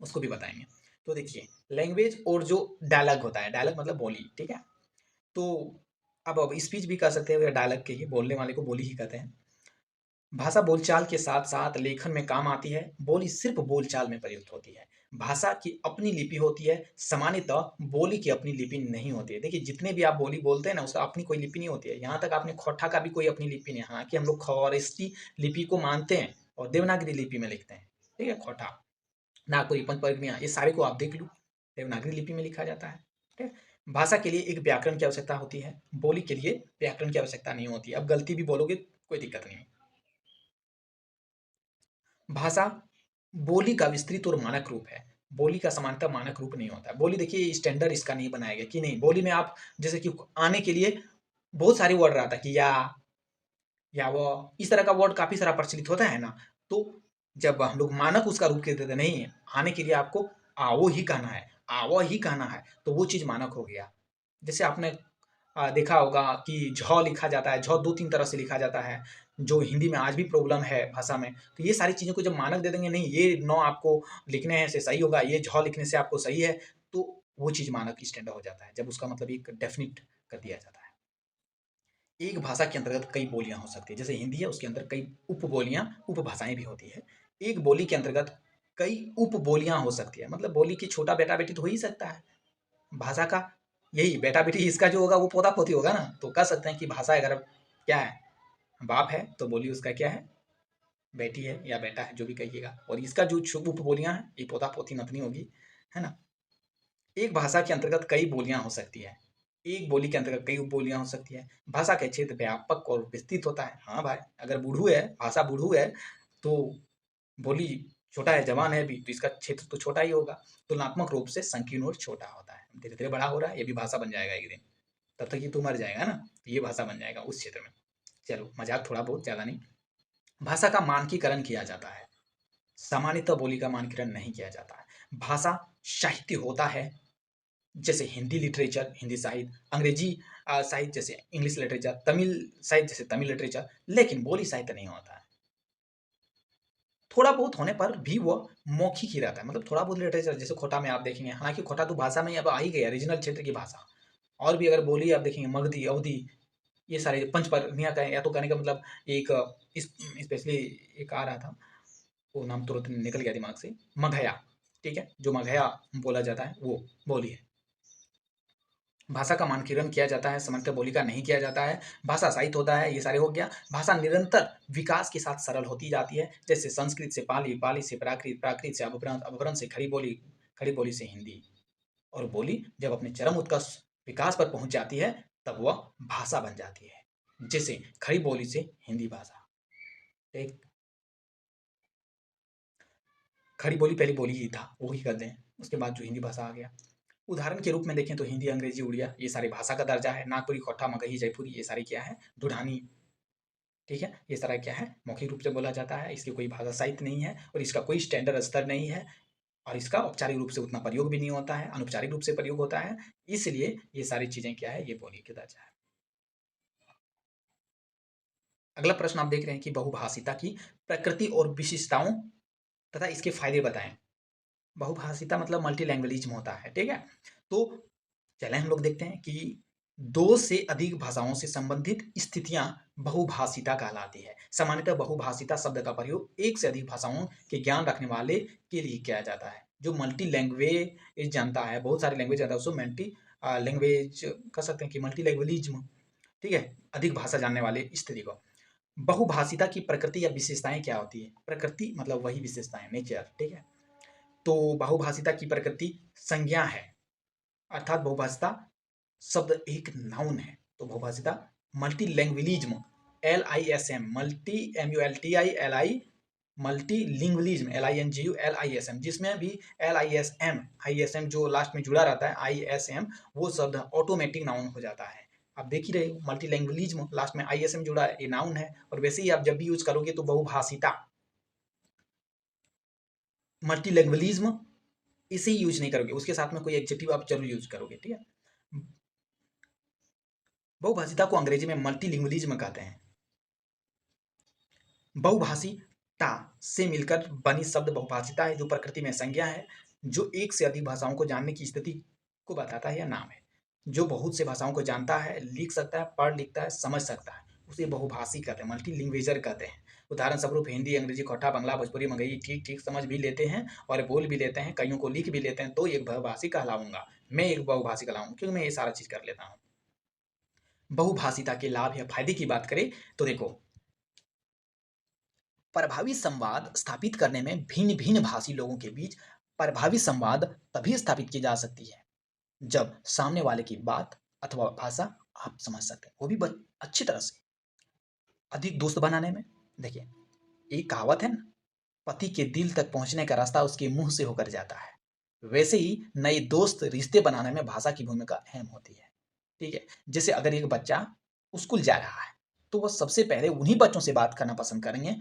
उसको भी बताएंगे। तो देखिए, लैंग्वेज और जो डायलॉग होता है, डायलॉग मतलब बोली, ठीक है। तो अब स्पीच भी कर सकते हैं, या डायलॉग के ही बोलने वाले को बोली ही कहते हैं। भाषा बोलचाल के साथ साथ लेखन में काम आती है, बोली सिर्फ बोलचाल में प्रयुक्त होती है। भाषा की अपनी लिपि होती है, सामान्यतः बोली की अपनी लिपि नहीं होती है। देखिए, जितने भी आप बोली बोलते हैं ना, उसका अपनी कोई लिपि नहीं होती है। यहाँ तक आपने खोटा का भी कोई अपनी लिपि नहीं है। हाँ, कि हम लोग खौरिस्ती लिपि को मानते हैं और देवनागरी लिपि में लिखते हैं, ठीक है। खोटा, नागपुरी, पंचपर्गनिया, ये सारे को आप देख लो, देवनागरी लिपि में लिखा जाता है, ठीक है। भाषा के लिए एक व्याकरण की आवश्यकता होती है, बोली के लिए व्याकरण की आवश्यकता नहीं होती। अब गलती भी बोलोगे कोई दिक्कत नहीं है। भाषा बोली का विस्तृत और मानक रूप है। बोली का समानता मानक रूप नहीं होता है। बोली देखिए, स्टैंडर्ड इसका नहीं बनाया गया कि नहीं। बोली में आप जैसे कि आने के लिए बहुत सारे वर्ड रहता है कि या वो, इस तरह का वर्ड काफ़ी सारा प्रचलित होता है ना। तो जब हम लोग मानक उसका रूप कहते थे, नहीं, आने के लिए आपको आओ ही कहना है, आवो ही कहना है, तो वो चीज़ मानक हो गया। जैसे आपने देखा होगा कि झ लिखा जाता है, झ 2-3 तरह से लिखा जाता है, जो हिंदी में आज भी प्रॉब्लम है भाषा में। तो ये सारी चीज़ों को जब मानक दे देंगे, नहीं ये न आपको लिखने हैं से सही होगा, ये झ लिखने से आपको सही है, तो वो चीज़ मानक स्टैंडर्ड हो जाता है, जब उसका मतलब एक डेफ़िनिट कर दिया जाता है। एक भाषा के अंतर्गत कई बोलियाँ हो सकती हैं, जैसे हिंदी है, उसके अंदर कई उपबोलियाँ, उपभाषाएँ भी होती हैं। एक बोली के अंतर्गत कई उपबोलियाँ हो सकती हैं, मतलब बोली की छोटा बेटा-बेटी तो हो ही सकता है। भाषा का यही बेटा-बेटी, इसका जो होगा वो पोता-पोती होगा ना, तो कह सकते हैं कि भाषा अगर क्या है, बाप है, तो बोली उसका क्या है, बेटी है या बेटा है, जो भी कहिएगा। और इसका जो उपबोलियाँ हैं, ये पोता-पोती नतनी होगी, है ना? एक भाषा के अंतर्गत कई बोलियाँ हो सकती हैं। एक बोली के अंतर्गत कई उपबोलियाँ हो सकती हैं। भाषा का क्षेत्र व्यापक और विस्तृत होता है। हाँ भाई, अगर बुढ़ू है, भाषा बुढ़ू है, तो बोली छोटा है, जवान है भी, तो इसका क्षेत्र तो छोटा ही होगा। तुलनात्मक रूप से संकीर्ण और छोटा होता है। धीरे-धीरे बड़ा हो रहा है, ये भी भाषा बन जाएगा एक दिन। तब तक ये तो मर जाएगा ना, तो ये भाषा बन जाएगा उस क्षेत्र में। चलो, मज़ाक थोड़ा बहुत, ज़्यादा नहीं। भाषा का मानकीकरण किया जाता है। सामान्यतः बोली का मानकीकरण नहीं किया जाता है। भाषा साहित्य होता है, जैसे हिंदी लिटरेचर, हिंदी साहित्य, अंग्रेजी साहित्य जैसे इंग्लिश लिटरेचर, तमिल साहित्य जैसे तमिल लिटरेचर, लेकिन बोली साहित्य नहीं होता है। थोड़ा बहुत होने पर भी वो मौखिक ही रहता है, मतलब थोड़ा बहुत लिटरेचर जैसे खोटा में आप देखेंगे, हालांकि खोटा तो भाषा में अब आ ही गया, रीजनल क्षेत्र की भाषा। और भी अगर बोली आप देखेंगे, मगधी, अवधी, ये सारे पंचपर्णिया का, या तो कहने का मतलब एक स्पेशली एक आ रहा था, वो नाम तुरंत निकल गया दिमाग से, मगहया, ठीक है, जो मगहया बोला जाता है वो बोली है। भाषा का मानकीकरण किया जाता है, समानकर बोली का नहीं किया जाता है। भाषा साहित्य होता है, ये सारे हो गया। भाषा निरंतर विकास के साथ सरल होती जाती है, जैसे संस्कृत से पाली, पाली से प्राकृत, प्राकृत से अपभ्रंश, अपभ्रंश से खड़ी बोली, खड़ी बोली से हिंदी। और बोली जब अपने चरम उत्कर्ष विकास पर पहुंच जाती है तब वह भाषा बन जाती है, जैसे खड़ी बोली से हिंदी भाषा। एक खड़ी बोली पहली बोली ही था, वो ही कर दें, उसके बाद जो हिंदी भाषा आ गया। उदाहरण के रूप में देखें तो हिंदी, अंग्रेजी, उड़िया, ये सारी भाषा का दर्जा है। नागपुरी, खोटा, मगही, जयपुरी, ये सारी क्या है, ढूढ़ानी, ठीक है, ये सारा क्या है, मौखिक रूप से बोला जाता है। इसकी कोई भाषा साहित्य नहीं है और इसका कोई स्टैंडर्ड स्तर नहीं है, और इसका औपचारिक रूप से उतना प्रयोग भी नहीं होता है, अनौपचारिक रूप से प्रयोग होता है। इसलिए ये सारी चीजें क्या है, ये बोली के दर्जा है। अगला प्रश्न आप देख रहे हैं कि बहुभाषिता की प्रकृति और विशिष्टताओं तथा इसके फायदे बताएं। बहुभाषिता मतलब मल्टी लैंग्वेजिज्म होता है, ठीक है। तो चले हम लोग देखते हैं कि दो से अधिक भाषाओं से संबंधित स्थितियां बहुभाषिता कहलाती है। सामान्यतः बहुभाषिता शब्द का प्रयोग एक से अधिक भाषाओं के ज्ञान रखने वाले के लिए किया जाता है। जो मल्टी लैंग्वेज जानता है, बहुत सारी लैंग्वेज जानता है, उसको मल्टी लैंग्वेज कह सकते हैं कि मल्टी लैंग्वेजिज्म, ठीक है, अधिक भाषा जानने वाले स्थिति को। बहुभाषिता की प्रकृति या विशेषताएं क्या होती है? प्रकृति मतलब वही विशेषताएं, नेचर, ठीक है। तो बहुभाषिता की प्रकृति संज्ञा है, अर्थात बहुभाषिता शब्द एक नाउन है। तो बहुभाषिता multilingualism, LISM, multi MULTI LI, multilingualism LINGULISM, जिसमें भी ISM जो लास्ट में जुड़ा रहता है, ISM, वो शब्द ऑटोमेटिक नाउन हो जाता है। आप देख ही रहे हो, मल्टी लैंग्वेजिज्म लास्ट में ISM जुड़ा है, ये नाउन है। और वैसे ही आप जब भी यूज करोगे तो बहुभाषिता, मल्टी लैंग्वेजिज्म, इसे यूज नहीं करोगे, उसके साथ में कोई एडजेक्टिव आप जरूर यूज करोगे, ठीक है। बहुभाषिता को अंग्रेजी में मल्टीलिंगुअलिज्म कहते हैं। बहुभाषिता से मिलकर बनी शब्द बहुभाषिता है, जो प्रकृति में संज्ञा है, जो एक से अधिक भाषाओं को जानने की स्थिति को बताता है या नाम है। जो बहुत से भाषाओं को जानता है, लिख सकता है, पढ़ लिखता है, समझ सकता है, उसे बहुभाषी कहते हैं, मल्टी लिंग्वेजर कहते हैं। उदाहरण स्वरूप हिंदी, अंग्रेजी, खोटा, बंगला, भोजपुरी, मगही ठीक ठीक समझ भी लेते हैं और बोल भी लेते हैं, कईयों को लिख भी लेते हैं, तो एक बहुभाषी कहलाऊंगा, मैं एक बहुभाषी कहलाऊंगा, क्योंकि मैं ये सारा चीज कर लेता हूँ। बहुभाषिता के लाभ या फायदे की बात करें तो देखो, प्रभावी संवाद स्थापित करने में भिन्न भिन्न भाषी लोगों के बीच प्रभावी संवाद तभी स्थापित की जा सकती है जब सामने वाले की बात अथवा भाषा आप समझ सकते हैं, वो भी अच्छी तरह से। अधिक दोस्त बनाने में, देखिए, एक कहावत है ना, पति के दिल तक पहुंचने का रास्ता उसके मुंह से होकर जाता है। वैसे ही नए दोस्त रिश्ते बनाने में भाषा की भूमिका अहम होती है, ठीक है। जैसे अगर एक बच्चा स्कूल जा रहा है तो वह सबसे पहले उन्हीं बच्चों से बात करना पसंद करेंगे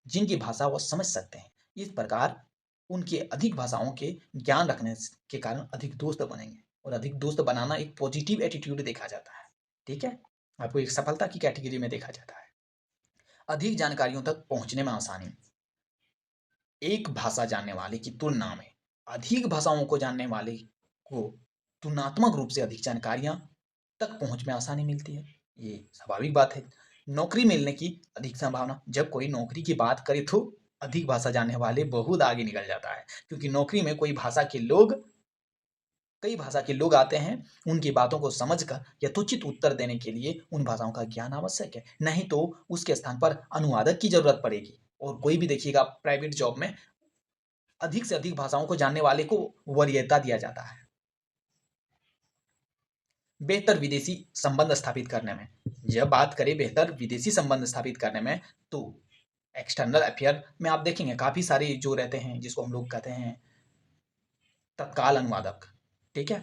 जिनकी भाषा वह समझ सकते हैं। इस प्रकार उनके अधिक भाषाओं के ज्ञान रखने के कारण अधिक दोस्त बनेंगे, और अधिक दोस्त बनाना एक पॉजिटिव एटीट्यूड देखा जाता है, ठीक है, आपको एक सफलता की कैटेगरी में देखा जाता है। अधिक जानकारियों तक पहुंचने में आसानी, एक भाषा जानने वाले की तुलना में अधिक भाषाओं को जानने वाले को तुलनात्मक रूप से अधिक जानकारियां तक पहुंच में आसानी मिलती है, ये स्वाभाविक बात है। नौकरी मिलने की अधिक संभावना, जब कोई नौकरी की बात करे तो अधिक भाषा जानने वाले बहुत आगे निकल जाता है, क्योंकि नौकरी में कई भाषा के लोग आते हैं, उनकी बातों को समझकर यथोचित उत्तर देने के लिए उन भाषाओं का ज्ञान आवश्यक है, नहीं तो उसके स्थान पर अनुवादक की जरूरत पड़ेगी। और कोई भी देखिएगा प्राइवेट जॉब में अधिक से अधिक भाषाओं को जानने वाले को वरीयता दिया जाता है। बेहतर विदेशी संबंध स्थापित करने में, जब बात करें बेहतर विदेशी संबंध स्थापित करने में, तो एक्सटर्नल अफेयर में आप देखेंगे काफी सारे जो रहते हैं, जिसको हम लोग कहते हैं तत्काल अनुवादक, ठीक है।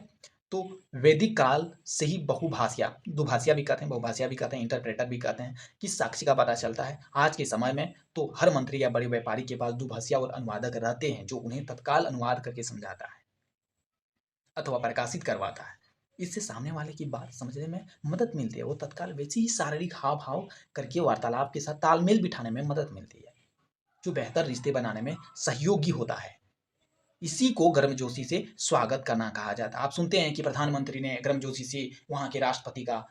तो वैदिक काल से ही बहुभाषिया, दुभाषिया भी कहते हैं, बहुभाषिया भी कहते हैं, इंटरप्रेटर भी कहते हैं, कि साक्षी का पता चलता है। आज के समय में तो हर मंत्री या बड़े व्यापारी के पास दुभाषिया और अनुवादक रहते हैं, जो उन्हें तत्काल अनुवाद करके समझाता है। अथवा प्रकाशित करवाता है। इससे सामने वाले की बात समझने में मदद मिलती है, वो तत्काल वैसे ही शारीरिक हाव भाव करके वार्तालाप के साथ तालमेल बिठाने में मदद मिलती है, जो बेहतर रिश्ते बनाने में सहयोगी होता है। इसी को गर्मजोशी से स्वागत करना कहा जाता है। आप सुनते हैं कि प्रधानमंत्री ने गर्मजोशी से वहाँ के राष्ट्रपति का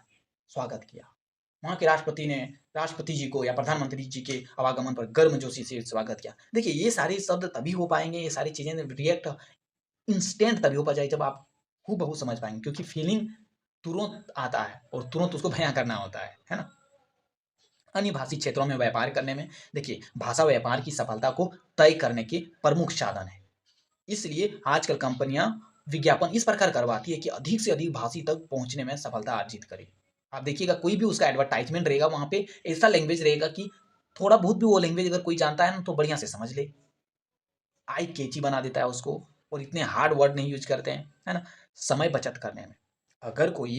स्वागत किया, वहाँ के राष्ट्रपति ने राष्ट्रपति जी को या प्रधानमंत्री जी के आवागमन पर गर्मजोशी से स्वागत किया। देखिए, ये सारे शब्द तभी हो पाएंगे, ये सारी चीज़ें रिएक्ट इंस्टेंट तभी हो पाएगी जब आप हूबहू समझ पाएंगे, क्योंकि फीलिंग तुरंत आता है और तुरंत उसको बयां करना होता है ना। अन्य भाषी क्षेत्रों में व्यापार करने में देखिए, भाषा व्यापार की सफलता को तय करने के प्रमुख साधन है। इसलिए आजकल कंपनियां विज्ञापन इस प्रकार करवाती है कि अधिक से अधिक भाषी तक पहुंचने में सफलता अर्जित करे। आप देखिएगा, कोई भी उसका एडवर्टाइजमेंट रहेगा, वहां पे ऐसा लैंग्वेज रहेगा कि थोड़ा बहुत भी वो लैंग्वेज अगर कोई जानता है ना तो बढ़िया से समझ ले, आई कैची बना देता है उसको, और इतने हार्ड वर्ड नहीं यूज करते हैं, है ना। समय बचत करने में, अगर कोई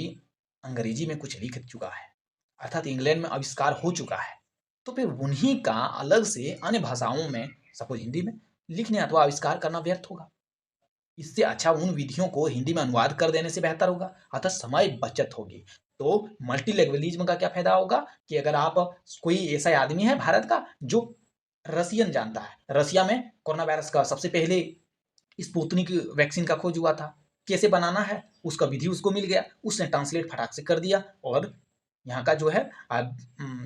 अंग्रेजी में कुछ लिख चुका है, अर्थात इंग्लैंड में आविष्कार हो चुका है, तो फिर उन्हीं का अलग से अन्य भाषाओं में, सपोज हिंदी में, लिखने अथवा आविष्कार करना व्यर्थ होगा। इससे अच्छा उन विधियों को हिंदी में अनुवाद कर देने से बेहतर होगा, अतः समय बचत होगी। तो मल्टीलैंग्वेजलिज्म का क्या फायदा होगा कि अगर आप, कोई ऐसा आदमी है भारत का जो रसियन जानता है, रसिया में कोरोना वायरस का सबसे पहले स्पुतनिक वैक्सीन का खोज हुआ था, कैसे बनाना है उसका विधि उसको मिल गया, उसने ट्रांसलेट फटाक से कर दिया, और यहाँ का जो है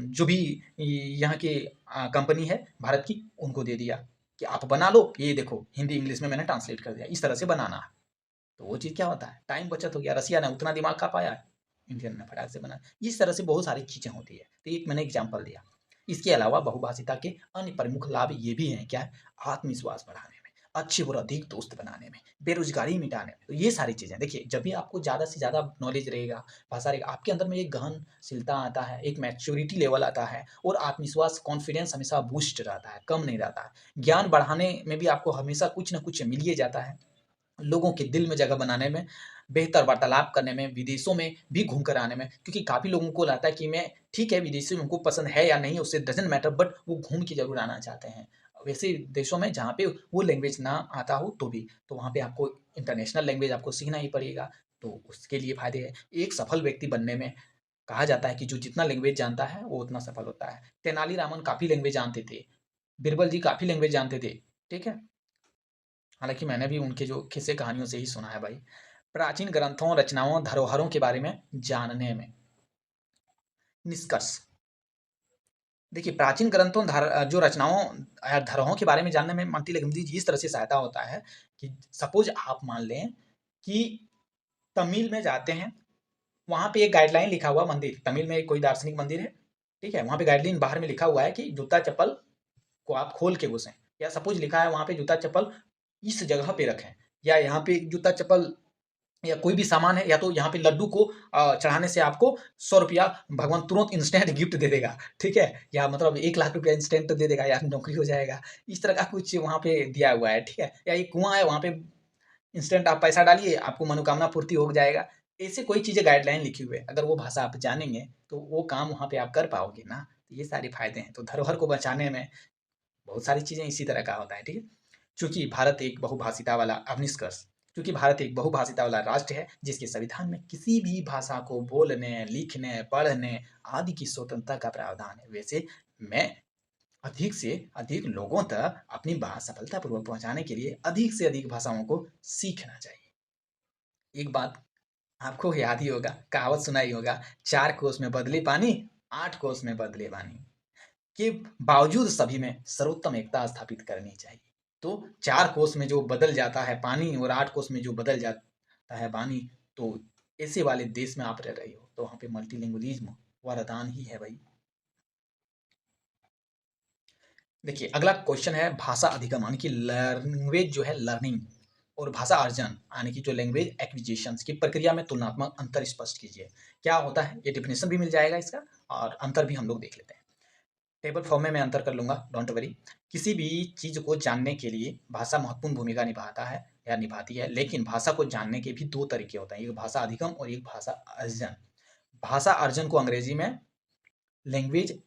जो भी यहाँ की कंपनी है भारत की, उनको दे दिया कि आप बना लो, ये देखो हिंदी इंग्लिश में मैंने ट्रांसलेट कर दिया, इस तरह से बनाना है। तो वो चीज़ क्या होता है, टाइम बचत हो गया, रसिया ने उतना दिमाग खा पाया, इंडियन ने फटाक से बना। इस तरह से बहुत सारी चीज़ें होती है, तो एक मैंने एग्जाम्पल दिया। इसके अलावा बहुभाषिता के अन्य प्रमुख लाभ ये भी हैं, क्या है, आत्मविश्वास बढ़ाने में, अच्छे और अधिक दोस्त बनाने में, बेरोजगारी मिटाने में। तो ये सारी चीज़ें देखिए, जब भी आपको ज़्यादा से ज़्यादा नॉलेज रहेगा, भाषा रहेगा, आपके अंदर में एक गहनशीलता आता है, एक मैच्योरिटी लेवल आता है, और आत्मविश्वास, कॉन्फिडेंस हमेशा बूस्ट रहता है, कम नहीं रहता है। ज्ञान बढ़ाने में भी आपको हमेशा कुछ ना कुछ मिल ही जाता है, लोगों के दिल में जगह बनाने में, बेहतर वार्तालाप करने में, विदेशों में भी घूम कर आने में, क्योंकि काफ़ी लोगों को लगता है कि मैं, ठीक है विदेशी उनको पसंद है या नहीं उससे डजेंट मैटर, बट वो घूम के जरूर आना चाहते हैं वैसे देशों में जहाँ पे वो लैंग्वेज ना आता हो तो भी, तो वहाँ पे आपको इंटरनेशनल लैंग्वेज आपको सीखना ही पड़ेगा। तो उसके लिए फायदे है। एक सफल व्यक्ति बनने में कहा जाता है कि जो जितना लैंग्वेज जानता है वो उतना सफल होता है। तेनालीरामन काफ़ी लैंग्वेज जानते थे, बीरबल जी काफ़ी लैंग्वेज जानते थे, ठीक है। हालाँकि मैंने भी उनके जो किस्से कहानियों से ही सुना है भाई। प्राचीन ग्रंथों, रचनाओं, धरोहरों के बारे में जानने में। निष्कर्ष देखिए, प्राचीन ग्रंथों, जो रचनाओं, धरोहरों के बारे में जानने में मल्टीलिंगुइस्टिक इस तरह से सहायता होता है कि सपोज आप मान लें कि तमिल में जाते हैं, वहाँ पे एक गाइडलाइन लिखा हुआ मंदिर, तमिल में कोई दार्शनिक मंदिर है, ठीक है, वहाँ पे गाइडलाइन बाहर में लिखा हुआ है कि जूता चप्पल को आप खोल के घुसें, या सपोज लिखा है वहाँ पे जूता चप्पल इस जगह पे रखें, या यहाँ पे जूता चप्पल या कोई भी सामान है, या तो यहाँ पे लड्डू को चढ़ाने से आपको 100 रुपया भगवान तुरंत इंस्टेंट गिफ्ट दे देगा, ठीक है, या मतलब 1 लाख रुपया इंस्टेंट दे देगा, या नौकरी हो जाएगा, इस तरह का कुछ वहाँ पे दिया हुआ है, ठीक है, या एक कुआं है वहाँ पे इंस्टेंट आप पैसा डालिए आपको मनोकामना पूर्ति हो जाएगा। ऐसे कोई चीज़ें गाइडलाइन लिखी हुई है, अगर वो भाषा आप जानेंगे तो वो काम वहाँ पे आप कर पाओगे ना। तो ये सारे फायदे हैं। तो धरोहर को बचाने में बहुत सारी चीज़ें इसी तरह का होता है, ठीक है। चूंकि भारत एक बहुभाषिता वाला, अब निष्कर्ष, क्योंकि भारत एक बहुभाषिता वाला राष्ट्र है जिसके संविधान में किसी भी भाषा को बोलने, लिखने, पढ़ने आदि की स्वतंत्रता का प्रावधान है, वैसे मैं अधिक से अधिक लोगों तक अपनी बात सफलतापूर्वक पहुंचाने के लिए अधिक से अधिक भाषाओं को सीखना चाहिए। एक बात आपको याद ही होगा, कहावत सुना ही होगा, 4 कोस में बदले पानी, 8 कोस में बदले वानी, के बावजूद सभी में सर्वोत्तम एकता स्थापित करनी चाहिए। तो 4 कोस में जो बदल जाता है पानी और 8 कोस में जो बदल जाता है पानी, तो ऐसे वाले देश में आप रह रहे हो तो वहाँ पे मल्टीलिंगुअलिज्म वरदान ही है भाई। देखिए, अगला क्वेश्चन है भाषा अधिगम, यानी कि लैंग्वेज जो है लर्निंग, और भाषा अर्जन यानी कि जो लैंग्वेज एक्विजिशन की प्रक्रिया में तुलनात्मक अंतर स्पष्ट कीजिए। क्या होता है, ये डिफिनेशन भी मिल जाएगा इसका, और अंतर भी हम लोग देख लेते हैं। टेबल फॉर्म में मैं अंतर कर लूंगा, डोंट वरी। किसी भी चीज़ को जानने के लिए भाषा महत्वपूर्ण भूमिका निभाता है या निभाती है, लेकिन भाषा को जानने के भी दो तरीके होते हैं, एक भाषा अधिगम और एक भाषा अर्जन। भाषा अर्जन को अंग्रेजी में लैंग्वेज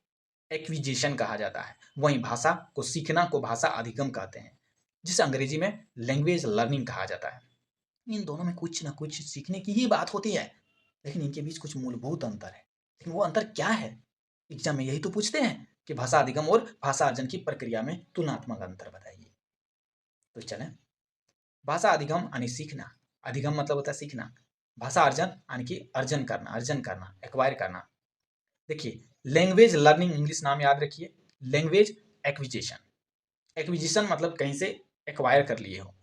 एक्विजिशन कहा जाता है, वहीं भाषा को सीखना को भाषा अधिगम कहते हैं, जिसे अंग्रेजी में लैंग्वेज लर्निंग कहा जाता है। इन दोनों में कुछ ना कुछ सीखने की ही बात होती है, लेकिन इनके बीच कुछ मूलभूत अंतर है। लेकिन वो अंतर क्या है? एग्जाम में यही तो पूछते हैं कि भाषा अधिगम और भाषा अर्जन की प्रक्रिया में तुलनात्मक अंतर बताइए। तो चलें, भाषा अधिगम यानी सीखना, अधिगम मतलब होता है सीखना, भाषा अर्जन यानी कि अर्जन करना, एक्वायर करना। देखिए, लैंग्वेज लर्निंग इंग्लिश नाम याद रखिए, लैंग्वेज एक्विजिशन, एक्विजिशन मतलब कहीं से एक्वायर कर लिए हो।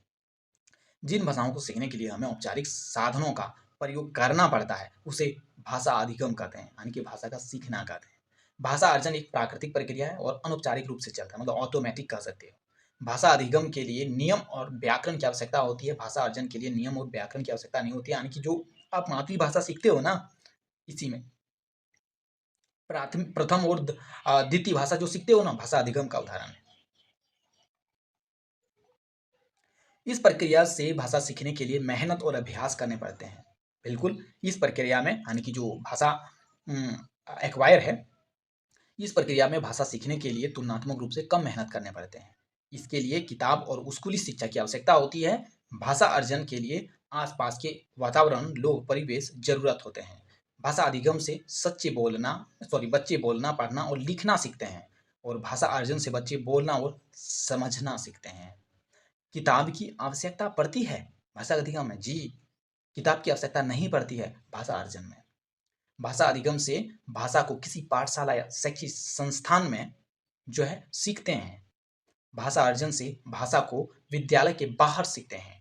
जिन भाषाओं को सीखने के लिए हमें औपचारिक साधनों का प्रयोग करना पड़ता है उसे भाषा अधिगम कहते हैं, यानी कि भाषा का सीखना कहते हैं। भाषा अर्जन एक प्राकृतिक प्रक्रिया है और अनौपचारिक रूप से चलता है, मतलब ऑटोमेटिक कह सकते हो। भाषा अधिगम के लिए नियम और व्याकरण की आवश्यकता होती है, भाषा अर्जन के लिए नियम और व्याकरण की आवश्यकता नहीं होती है। यानी कि जो आप मातृभाषा सीखते हो ना, इसी में प्राथमिक प्रथम और द्वितीय भाषा जो सीखते हो ना, भाषा अधिगम का उदाहरण है। इस प्रक्रिया से भाषा सीखने के लिए मेहनत और अभ्यास करने पड़ते हैं। बिल्कुल, इस प्रक्रिया में यानी कि जो भाषा एक्वायर है, इस प्रक्रिया में भाषा सीखने के लिए तुलनात्मक रूप से कम मेहनत करने पड़ते हैं। इसके लिए किताब और स्कूली शिक्षा की आवश्यकता होती है। भाषा अर्जन के लिए आसपास के वातावरण, लोग, परिवेश जरूरत होते हैं। भाषा अधिगम से बच्चे बोलना, पढ़ना और लिखना सीखते हैं, और भाषा अर्जन से बच्चे बोलना और समझना सीखते हैं। किताब की आवश्यकता पड़ती है भाषा अधिगम में? जी, किताब की आवश्यकता नहीं पड़ती है भाषा अर्जन में। भाषा अधिगम से भाषा को किसी पाठशाला या शैक्षिक संस्थान में जो है सीखते हैं। भाषा अर्जन से भाषा को विद्यालय के बाहर सीखते हैं।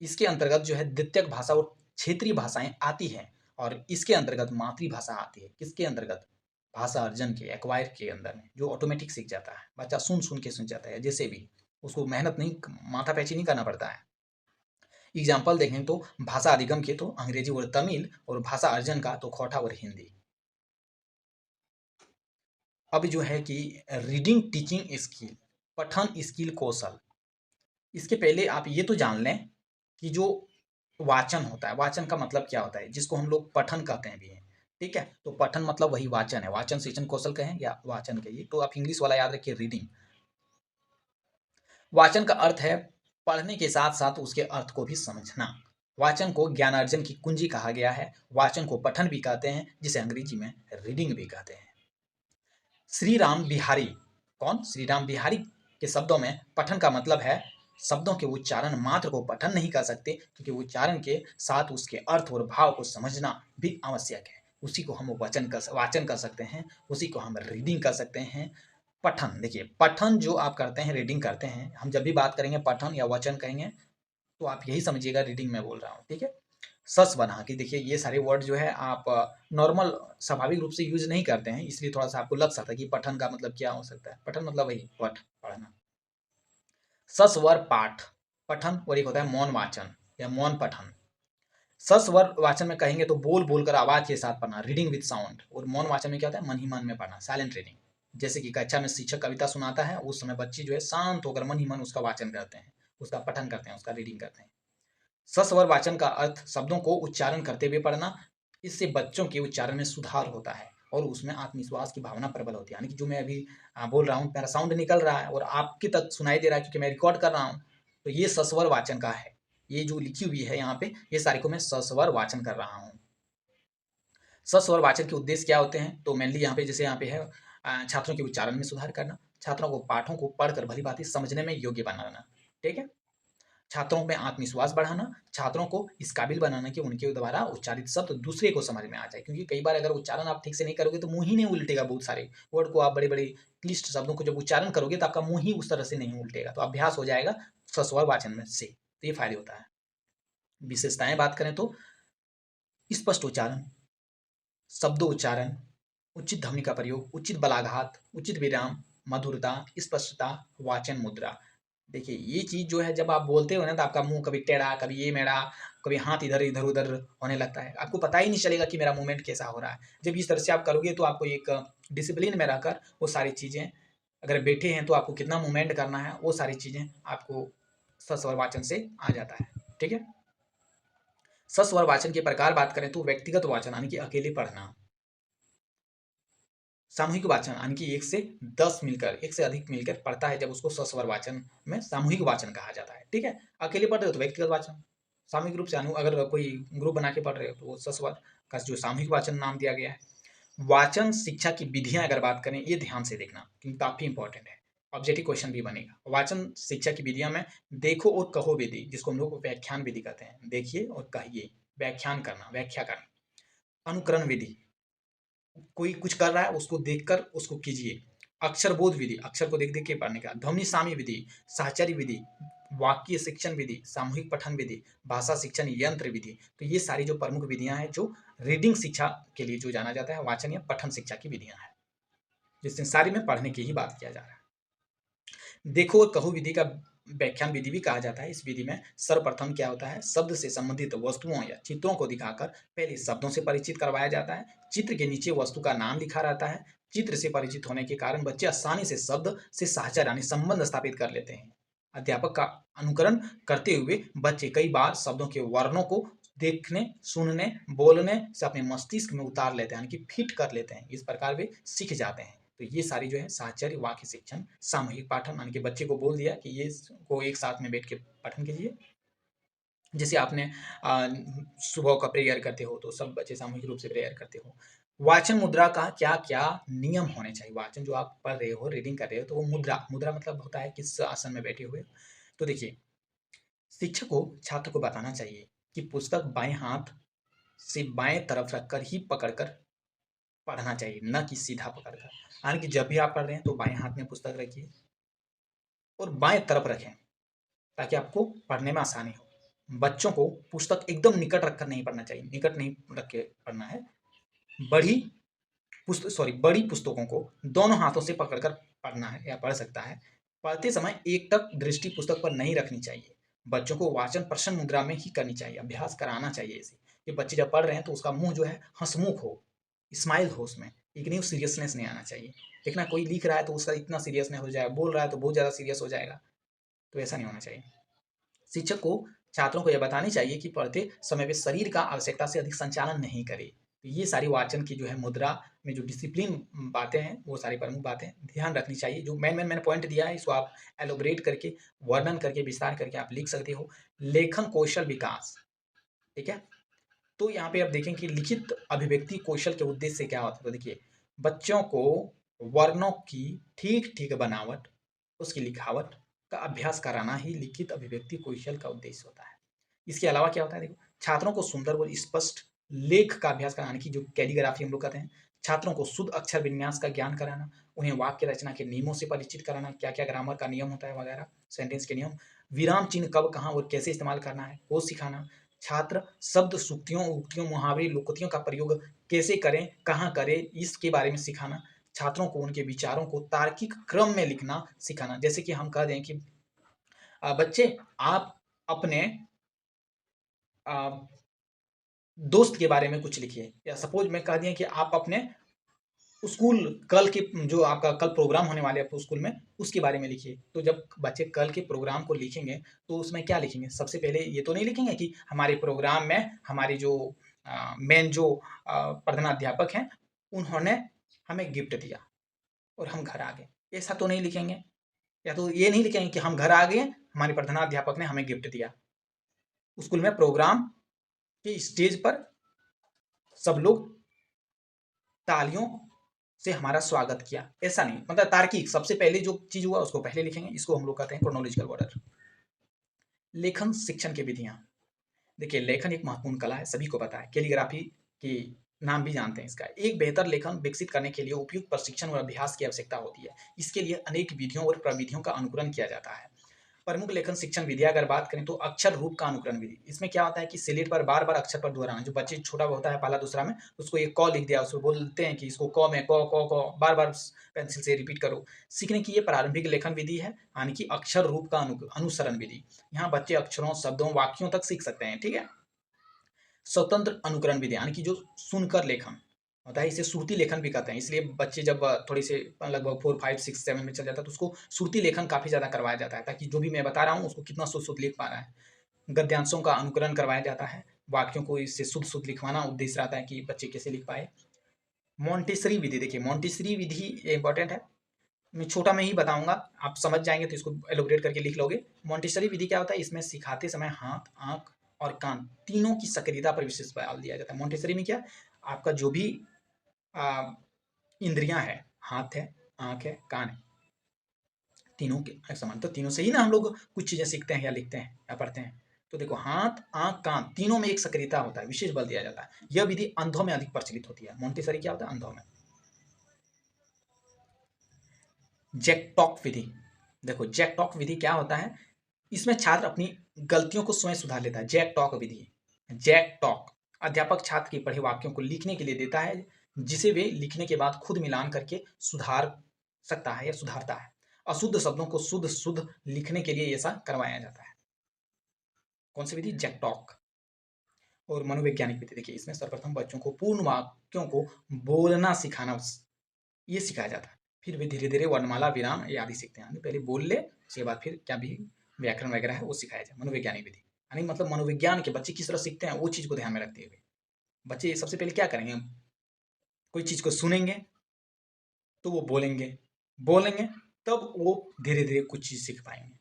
इसके अंतर्गत जो है द्वितीयक भाषा और क्षेत्रीय भाषाएं आती हैं, और इसके अंतर्गत मातृभाषा आती है। किसके अंतर्गत? भाषा अर्जन के, एक्वायर के अंदर में, जो ऑटोमेटिक सीख जाता है, बच्चा सुन सुन के सीख जाता है, जैसे भी उसको मेहनत नहीं, माथापैची नहीं करना पड़ता है। एग्जाम्पल देखें तो भाषा अधिगम के तो अंग्रेजी और तमिल, और भाषा अर्जन का तो खोटा और हिंदी। अब जो है कि रीडिंग टीचिंग स्किल, पठन स्किल कौशल, इसके पहले आप ये तो जान लें कि जो वाचन होता है, वाचन का मतलब क्या होता है, जिसको हम लोग पठन कहते हैं भी हैं। ठीक है, तो पठन मतलब वही वाचन है, वाचन सेचन कौशल कहें या वाचन कहिए, तो आप इंग्लिश वाला याद रखिए, रीडिंग। वाचन का अर्थ है पढ़ने के साथ साथ उसके अर्थ को भी समझना। वाचन को ज्ञानार्जन की कुंजी कहा गया है। वाचन को पठन भी कहते हैं, जिसे अंग्रेजी में रीडिंग भी कहते हैं। श्री राम बिहारी, कौन? श्री राम बिहारी के शब्दों में पठन का मतलब है शब्दों के उच्चारण मात्र को पठन नहीं कर सकते, क्योंकि उच्चारण के साथ उसके अर्थ और भाव को समझना भी आवश्यक है। उसी को हम वाचन कर सकते हैं, उसी को हम रीडिंग कर सकते हैं। पठन, देखिए पठन जो आप करते हैं, रीडिंग करते हैं, हम जब भी बात करेंगे पठन या वचन कहेंगे तो आप यही समझिएगा रीडिंग में बोल रहा हूँ। ठीक है, सस बना के देखिए, ये सारे वर्ड जो है आप नॉर्मल स्वाभाविक रूप से यूज नहीं करते हैं, इसलिए थोड़ा सा आपको लग सकता है कि पठन का मतलब क्या हो सकता है। पठन मतलब वही पढ़ना। सस्वर पाठ, पठन, और एक होता है मौन वाचन या मौन पठन। सस्वर वाचन में कहेंगे तो बोल बोलकर आवाज के साथ पढ़ना, रीडिंग विद साउंड, और मौन वाचन में क्या होता है? मन ही मन में पढ़ना, साइलेंट रीडिंग। जैसे कि कक्षा में शिक्षक कविता सुनाता है, उस समय बच्चे जो है शांत होकर मन ही मन उसका वाचन करते हैं, उसका पठन करते हैं, उसका रीडिंग करते हैं। सस्वर वाचन का अर्थ शब्दों को उच्चारण करते हुए पढ़ना। इससे बच्चों के उच्चारण में सुधार होता है और उसमें आत्मविश्वास की भावना प्रबल होती है। यानी कि जो मैं अभी बोल रहा हूँ, मेरा साउंड निकल रहा है और आपके तक सुनाई दे रहा है, क्योंकि मैं रिकॉर्ड कर रहा हूँ, तो ये सस्वर वाचन का है। ये जो लिखी हुई है यहाँ पे, ये सारी को मैं सस्वर वाचन कर रहा हूँ। सस्वर वाचन के उद्देश्य क्या होते हैं? तो मेनली यहाँ पे, जैसे यहाँ पे है छात्रों के उच्चारण में सुधार करना, छात्रों को पाठों को पढ़कर भली भांति समझने में योग्य बनाना। ठीक है, छात्रों में आत्मविश्वास बढ़ाना, छात्रों को इस काबिल बनाना कि उनके द्वारा उच्चारित शब्द दूसरे को समझ में आ जाए, क्योंकि कई बार अगर उच्चारण आप ठीक से नहीं करोगे तो मुंह ही नहीं उल्टेगा। बहुत सारे वर्ड को आप बड़े बड़े क्लिष्ट शब्दों को जब उच्चारण करोगे तो आपका मुंह ही उस तरह से नहीं उल्टेगा, तो अभ्यास हो जाएगा सस्वर वाचन में से, तो ये फायदे होता है। विशेषताएं बात करें तो स्पष्ट उच्चारण, शब्दोच्चारण, उचित ध्वनि का प्रयोग, उचित बलाघात, उचित विराम, मधुरता, स्पष्टता, वाचन मुद्रा। देखिए ये चीज जो है, जब आप बोलते हो ना तो आपका मुंह कभी टेढ़ा, कभी ये मेढ़ा, कभी हाथ इधर इधर उधर होने लगता है, आपको पता ही नहीं चलेगा कि मेरा मूवमेंट कैसा हो रहा है। जब इस तरह से आप करोगे तो आपको एक डिसिप्लिन में रहकर वो सारी चीजें, अगर बैठे हैं तो आपको कितना मूवमेंट करना है, वो सारी चीजें आपको सस्वर वाचन से आ जाता है। ठीक है, सस्वर वाचन के प्रकार बात करें तो व्यक्तिगत वाचन यानी कि अकेले पढ़ना, सामूहिक वाचन यानी कि 1 से 10 मिलकर, 1 से अधिक मिलकर पढ़ता है, जब उसको सस्वर वाचन में सामूहिक वाचन कहा जाता है। ठीक है, अकेले पढ़ रहे हो तो व्यक्तिगत वाचन। सामूहिक रूप से अगर कोई ग्रुप बना के पढ़ रहे हो तो वो सस्वर का जो सामूहिक वाचन नाम दिया गया है। वाचन शिक्षा की विधियां अगर बात करें, ये ध्यान से देखना क्योंकि काफी इंपॉर्टेंट है, ऑब्जेक्टिव क्वेश्चन भी बनेगा। वाचन शिक्षा की विधियां में देखो और कहो विधि, जिसको हम लोग व्याख्यान विधि कहते हैं, देखिए और कहिए, व्याख्यान करना, व्याख्या करना। अनुकरण विधि, कोई कुछ कर रहा है उसको देखकर उसको कीजिए। अक्षर बोध विधि, अक्षर को देख देख के पढ़ने का। ध्वनि सामी विधि, साहचर्य विधि, वाक्य शिक्षण विधि, सामूहिक पठन विधि, भाषा शिक्षण यंत्र विधि। तो ये सारी जो प्रमुख विधियां हैं जो रीडिंग शिक्षा के लिए जो जाना जाता है, वाचन या पठन शिक्षा की विधियां हैं, जिसमें सारी में पढ़ने की ही बात किया जा रहा है। देखो और कहो विधि का व्याख्यान विधि भी कहा जाता है। इस विधि में सर्वप्रथम क्या होता है, शब्द से संबंधित वस्तुओं या चित्रों को दिखाकर पहले शब्दों से परिचित करवाया जाता है। चित्र के नीचे वस्तु का नाम लिखा रहता है। चित्र से परिचित होने के कारण बच्चे आसानी से शब्द से साहचर्य यानी संबंध स्थापित कर लेते हैं। अध्यापक का अनुकरण करते हुए बच्चे कई बार शब्दों के वर्णों को देखने, सुनने, बोलने से अपने मस्तिष्क में उतार लेते हैं, यानी कि फिट कर लेते हैं। इस प्रकार वे सीख जाते हैं। तो ये सारी जो है साहचर्य, वाक्य शिक्षण, सामूहिक पाठन, यानी कि बच्चे को बोल दिया कि ये को एक साथ में बैठ के पठन कीजिए। जैसे आपने सुबह का प्रेयर करते हो तो सब बच्चे सामूहिक रूप से प्रेयर करते हो। वाचन मुद्रा का क्या क्या नियम होने चाहिए। वाचन जो आप पढ़ रहे हो, रीडिंग कर रहे हो, तो वो मुद्रा, मुद्रा मतलब होता है किस आसन में बैठे हुए। तो देखिए, शिक्षक को छात्र को बताना चाहिए कि पुस्तक बाएं हाथ से बाएं तरफ रखकर ही पकड़कर पढ़ना चाहिए, न कि सीधा पकड़कर। यानी कि जब भी आप पढ़ रहे हैं तो बाएं हाथ में पुस्तक रखिए और बाएं तरफ रखें ताकि आपको पढ़ने में आसानी हो। बच्चों को पुस्तक एकदम निकट रखकर नहीं पढ़ना चाहिए, निकट नहीं रख के पढ़ना है। बड़ी बड़ी पुस्तकों को दोनों हाथों से पकड़कर पढ़ना है या पढ़ सकता है। पढ़ते समय एकटक दृष्टि पुस्तक पर नहीं रखनी चाहिए। बच्चों को वाचन प्रसन्न मुद्रा में ही करनी चाहिए, अभ्यास कराना चाहिए इसे। कि बच्चे जब पढ़ रहे हैं तो उसका मुंह जो है हंसमुख हो, स्माइल हो उसमें, एक नहीं सीरियसनेस नहीं आना चाहिए। देखना कोई लिख रहा है तो उसका इतना सीरियसनेस हो जाएगा, बोल रहा है तो बहुत ज़्यादा सीरियस हो जाएगा, तो ऐसा नहीं होना चाहिए। शिक्षक को छात्रों को यह बतानी चाहिए कि पढ़ते समय वे शरीर का आवश्यकता से अधिक संचालन नहीं करें। तो ये सारी वाचन की जो है मुद्रा में जो डिसिप्लिन बातें हैं, वो सारी प्रमुख बातें ध्यान रखनी चाहिए। जो मैंने पॉइंट दिया है इसको आप एलोबरेट करके, वर्णन करके, विस्तार करके आप लिख सकते हो। लेखन कौशल विकास, ठीक है। तो यहाँ पे आप देखें कि लिखित अभिव्यक्ति कौशल के उद्देश्य से क्या होता है। तो देखिए, बच्चों को वर्णों की ठीक ठीक बनावट, उसकी लिखावट का अभ्यास कराना ही लिखित अभिव्यक्ति कौशल का उद्देश्य होता है। इसके अलावा क्या होता है, देखो, छात्रों को सुंदर और स्पष्ट लेख का अभ्यास कराने की जो कैलीग्राफी हम लोग कहते हैं। छात्रों को शुद्ध अक्षर विन्यास का ज्ञान कराना, उन्हें वाक्य रचना के नियमों से परिचित कराना, क्या क्या ग्रामर का नियम होता है वगैरह, सेंटेंस के नियम, विराम चिन्ह कब, कहाँ और कैसे इस्तेमाल करना है वो सिखाना। छात्र शब्द, सूक्तियों, उक्तियों, मुहावरे, लोकोक्तियों का प्रयोग कैसे करें, कहाँ करें, इसके बारे में सिखाना। छात्रों को उनके विचारों को तार्किक क्रम में लिखना सिखाना। जैसे कि हम कह दें कि बच्चे आप अपने दोस्त के बारे में कुछ लिखिए, या सपोज मैं कह दिया कि आप अपने स्कूल कल के जो आपका कल प्रोग्राम होने वाले है स्कूल में, उसके बारे में लिखिए। तो जब बच्चे कल के प्रोग्राम को लिखेंगे तो उसमें क्या लिखेंगे, सबसे पहले ये तो नहीं लिखेंगे कि हमारे प्रोग्राम में हमारे जो मेन जो प्रधानाध्यापक हैं उन्होंने हमें गिफ्ट दिया और हम घर आ गए, ऐसा तो नहीं लिखेंगे। या तो ये नहीं लिखेंगे कि हम घर आ गए, हमारे प्रधानाध्यापक ने हमें गिफ्ट दिया। स्कूल में प्रोग्राम के स्टेज पर सब लोग तालियों से हमारा स्वागत किया, ऐसा नहीं। मतलब तार्किक, सबसे पहले जो चीज हुआ उसको पहले लिखेंगे। इसको हम लोग कहते हैं क्रोनोलॉजिकल ऑर्डर। लेखन शिक्षण की विधियां, देखिए, लेखन एक महत्वपूर्ण कला है, सभी को पता है। कैलीग्राफी की नाम भी जानते हैं इसका। एक बेहतर लेखन विकसित करने के लिए उपयुक्त प्रशिक्षण और अभ्यास की आवश्यकता होती है। इसके लिए अनेक विधियों और प्रविधियों का अनुकरण किया जाता है। प्रमुख लेखन शिक्षण विधियां अगर बात करें तो अक्षर रूप का अनुकरण विधि। इसमें क्या होता है कि स्लेट पर बार बार अक्षर पर दोहराना। जो बच्चे छोटा होता है पहला दूसरा में, उसको एक क लिख दिया, उसको बोलते हैं कि इसको क में क क क बार बार पेंसिल से रिपीट करो। सीखने की ये प्रारंभिक लेखन विधि है, यानी कि अक्षर रूप का अनुसरण विधि। यहाँ बच्चे अक्षरों, शब्दों, वाक्यों तक सीख सकते हैं, ठीक है। स्वतंत्र अनुकरण विधि, यानी कि जो सुनकर लेखन होता है, इसे श्रुति लेखन भी कहते हैं। इसलिए बच्चे जब थोड़ी से लगभग 4, 5, 6, 7 में चल जाता है तो उसको श्रुति लेखन काफी ज्यादा करवाया जाता है, ताकि जो भी मैं बता रहा हूँ उसको कितना शुद्ध शुद्ध लिख पा रहा है। गद्यांशों का अनुकरण करवाया जाता है। वाक्यों को इससे शुद्ध शुद्ध लिखवाना उद्देश्य रहता है कि बच्चे कैसे लिख पाए। मॉन्टेसरी विधि, देखिए मॉन्टेसरी विधि इंपॉर्टेंट है, मैं छोटा में ही बताऊंगा, आप समझ जाएंगे तो इसको एलोबरेट करके लिख लोगे। मॉन्टेसरी विधि क्या होता है, इसमें सिखाते समय हाथ, आंख और कान तीनों की सक्रियता पर विशेष बल दिया जाता है। मोंटेसरी में क्या, आपका जो भी इंद्रियां है, हाथ है, आंख है, कान है, तीनों के एक समान, तो तीनों से ही ना हम लोग कुछ चीजें सीखते हैं या लिखते हैं या पढ़ते हैं। तो देखो, हाथ, आंख, कान तीनों में एक सक्रियता होता है, विशेष बल दिया जाता है। यह विधि अंधों में अधिक प्रचलित होती है। मोंटेसरी क्या होता है, अंधों में। जैक-टॉक विधि, देखो जैक-टॉक विधि क्या होता है, इसमें छात्र अपनी गलतियों को स्वयं सुधार लेता है। जैक-टॉक विधि, जैक-टॉक अध्यापक छात्र के पढ़े वाक्यों को लिखने के लिए देता है, जिसे वे लिखने के बाद खुद मिलान करके सुधार सकता है या सुधारता है। अशुद्ध शब्दों को शुद्ध शुद्ध लिखने के लिए ऐसा करवाया जाता है। कौन सी विधि, जैक-टॉक। और मनोवैज्ञानिक विधि, देखिए इसमें सर्वप्रथम बच्चों को पूर्ण वाक्यों को बोलना सिखाना, ये सिखाया जाता है। फिर वे धीरे धीरे वर्णमाला, विराम ये आदि सीखते हैं। पहले बोल ले, उसके बाद फिर क्या भी व्याकरण वगैरह है वो सिखाया जाए। मनोवैज्ञानिक विधि यानी मतलब मनोविज्ञान के बच्चे किस तरह सीखते हैं वो चीज को ध्यान में रखते हुए बच्चे सबसे पहले क्या करेंगे, कोई चीज को सुनेंगे तो वो बोलेंगे, बोलेंगे तब वो धीरे धीरे कुछ चीज सीख पाएंगे,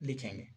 लिखेंगे।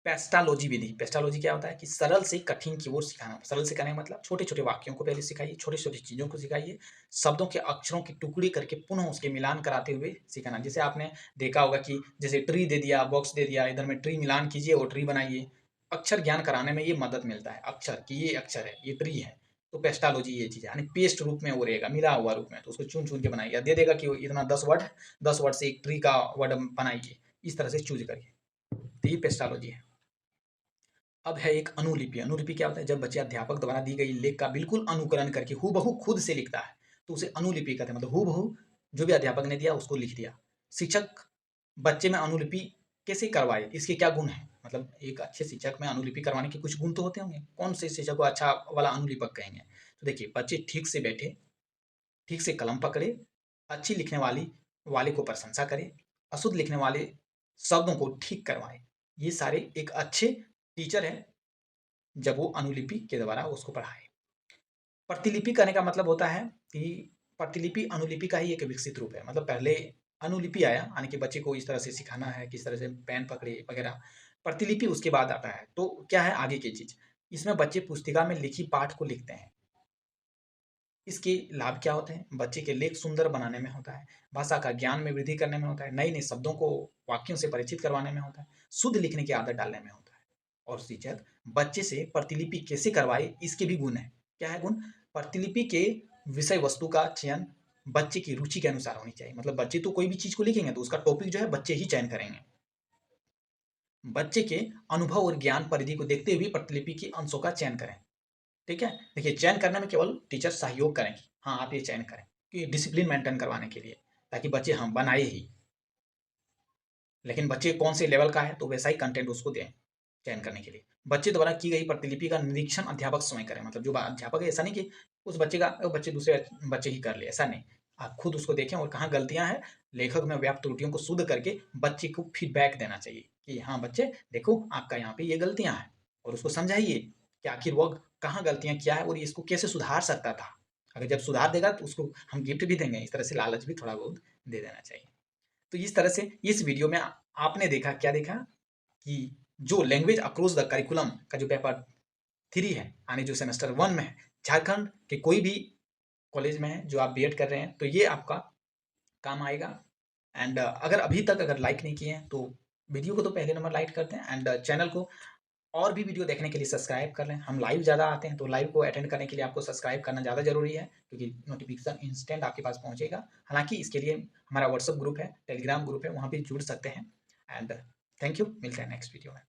पेस्टालॉजी विधि, पेस्टालॉजी क्या होता है कि सरल से कठिन की ओर सिखाना। सरल सिखाने का मतलब छोटे छोटे वाक्यों को पहले सिखाइए, छोटी छोटी चीजों को सिखाइए, शब्दों के अक्षरों की टुकड़ी करके पुनः उसके मिलान कराते हुए सिखाना। जैसे आपने देखा होगा कि जैसे ट्री दे दिया, बॉक्स दे दिया, इधर में ट्री मिलान कीजिए और ट्री बनाइए। अक्षर ज्ञान कराने में ये मदद मिलता है, अक्षर कि ये अक्षर है, ये ट्री है। तो पेस्टालॉजी ये चीज है, यानी पेस्ट रूप में वो रहेगा, मिला हुआ रूप में, तो उसको चुन चुन के बनाइए, दे देगा कि इतना 10 वर्ड, 10 वर्ड से एक ट्री का वर्ड बनाइए, इस तरह से चूज करिए। तो ये पेस्टालॉजी है। अब है एक अनुलिपि। अनुलिपि क्या होता है, जब बच्चे अध्यापक द्वारा दी गई लेख का बिल्कुल अनुकरण करके हूबहू खुद से लिखता है तो उसे अनुलिपि कहते हैं। मतलब हूबहू जो भी अध्यापक ने दिया उसको लिख दिया। शिक्षक बच्चे में अनुलिपि कैसे करवाए, इसके क्या गुण है, मतलब एक अच्छे शिक्षक में अनुलिपि करवाने के कुछ गुण तो होते होंगे। कौन से शिक्षक को अच्छा वाला अनुलिपक कहेंगे, तो देखिए बच्चे ठीक से बैठे, ठीक से कलम पकड़े, अच्छी लिखने वाली वाले को प्रशंसा करे, अशुद्ध लिखने वाले शब्दों को ठीक करवाए। ये सारे एक अच्छे टीचर है जब वो अनुलिपि के द्वारा उसको पढ़ाए। प्रतिलिपि करने का मतलब होता है कि प्रतिलिपि अनुलिपि का ही एक विकसित रूप है। मतलब पहले अनुलिपि आया, यानी कि बच्चे को इस तरह से सिखाना है, किस तरह से पेन पकड़े वगैरह। प्रतिलिपि उसके बाद आता है। तो क्या है आगे की चीज, इसमें बच्चे पुस्तिका में लिखी पाठ को लिखते हैं। इसके लाभ क्या होते हैं, बच्चे के लेख सुंदर बनाने में होता है, भाषा का ज्ञान में वृद्धि करने में होता है, नए नए शब्दों को वाक्यों से परिचित करवाने में होता है, शुद्ध लिखने की आदत डालने में होता है। और शिक्षक बच्चे से प्रतिलिपि कैसे करवाए इसके भी गुण है। क्या है गुण, प्रतिलिपि के विषय वस्तु का चयन बच्चे की रुचि के अनुसार होनी चाहिए। मतलब बच्चे तो कोई भी चीज को लिखेंगे तो उसका टॉपिक जो है बच्चे ही चयन करेंगे। बच्चे के अनुभव और ज्ञान परिधि को देखते हुए प्रतिलिपि के अंशों का चयन करें। ठीक है, देखिए चयन करने में केवल टीचर सहयोग करें, हाँ आप ये चयन करें कि डिसिप्लिन मेंटेन करवाने के लिए, ताकि बच्चे हम बनाए ही, लेकिन बच्चे कौन से लेवल का है तो वैसा ही कंटेंट उसको दें। चयन करने के लिए बच्चे द्वारा की गई प्रतिलिपि का निरीक्षण अध्यापक स्वयं करें। मतलब जो अध्यापक है, ऐसा नहीं कि उस बच्चे का बच्चे दूसरे बच्चे ही कर ले, ऐसा नहीं। आप खुद उसको देखें और कहाँ गलतियां हैं, लेखक में व्याप्त त्रुटियों को शुद्ध करके बच्चे को फीडबैक देना चाहिए कि हाँ बच्चे देखो आपका यहाँ पे ये गलतियां हैं, और उसको समझाइए कि आखिर वो कहाँ गलतियां किया है और ये इसको कैसे सुधार सकता था। अगर जब सुधार देगा तो उसको हम गिफ्ट भी देंगे, इस तरह से लालच भी थोड़ा बहुत दे देना चाहिए। तो इस तरह से इस वीडियो में आपने देखा, क्या देखा कि जो लैंग्वेज अक्रॉस द करिकुलम का जो पेपर 3 है, यानी जो सेमेस्टर 1 में है, झारखंड के कोई भी कॉलेज में है जो आप बीएड कर रहे हैं, तो ये आपका काम आएगा। एंड अगर अभी तक अगर लाइक नहीं किए हैं तो वीडियो को तो पहले नंबर लाइक करते हैं, एंड चैनल को और भी वीडियो देखने के लिए सब्सक्राइब कर लें। हम लाइव ज़्यादा आते हैं तो लाइव को अटेंड करने के लिए आपको सब्सक्राइब करना ज़्यादा जरूरी है, क्योंकि नोटिफिकेशन इंस्टेंट आपके पास पहुंचेगा। हालांकि इसके लिए हमारा व्हाट्सअप ग्रुप है, टेलीग्राम ग्रुप है, वहाँ भी जुड़ सकते हैं। एंड थैंक यू, मिलते हैं नेक्स्ट वीडियो में।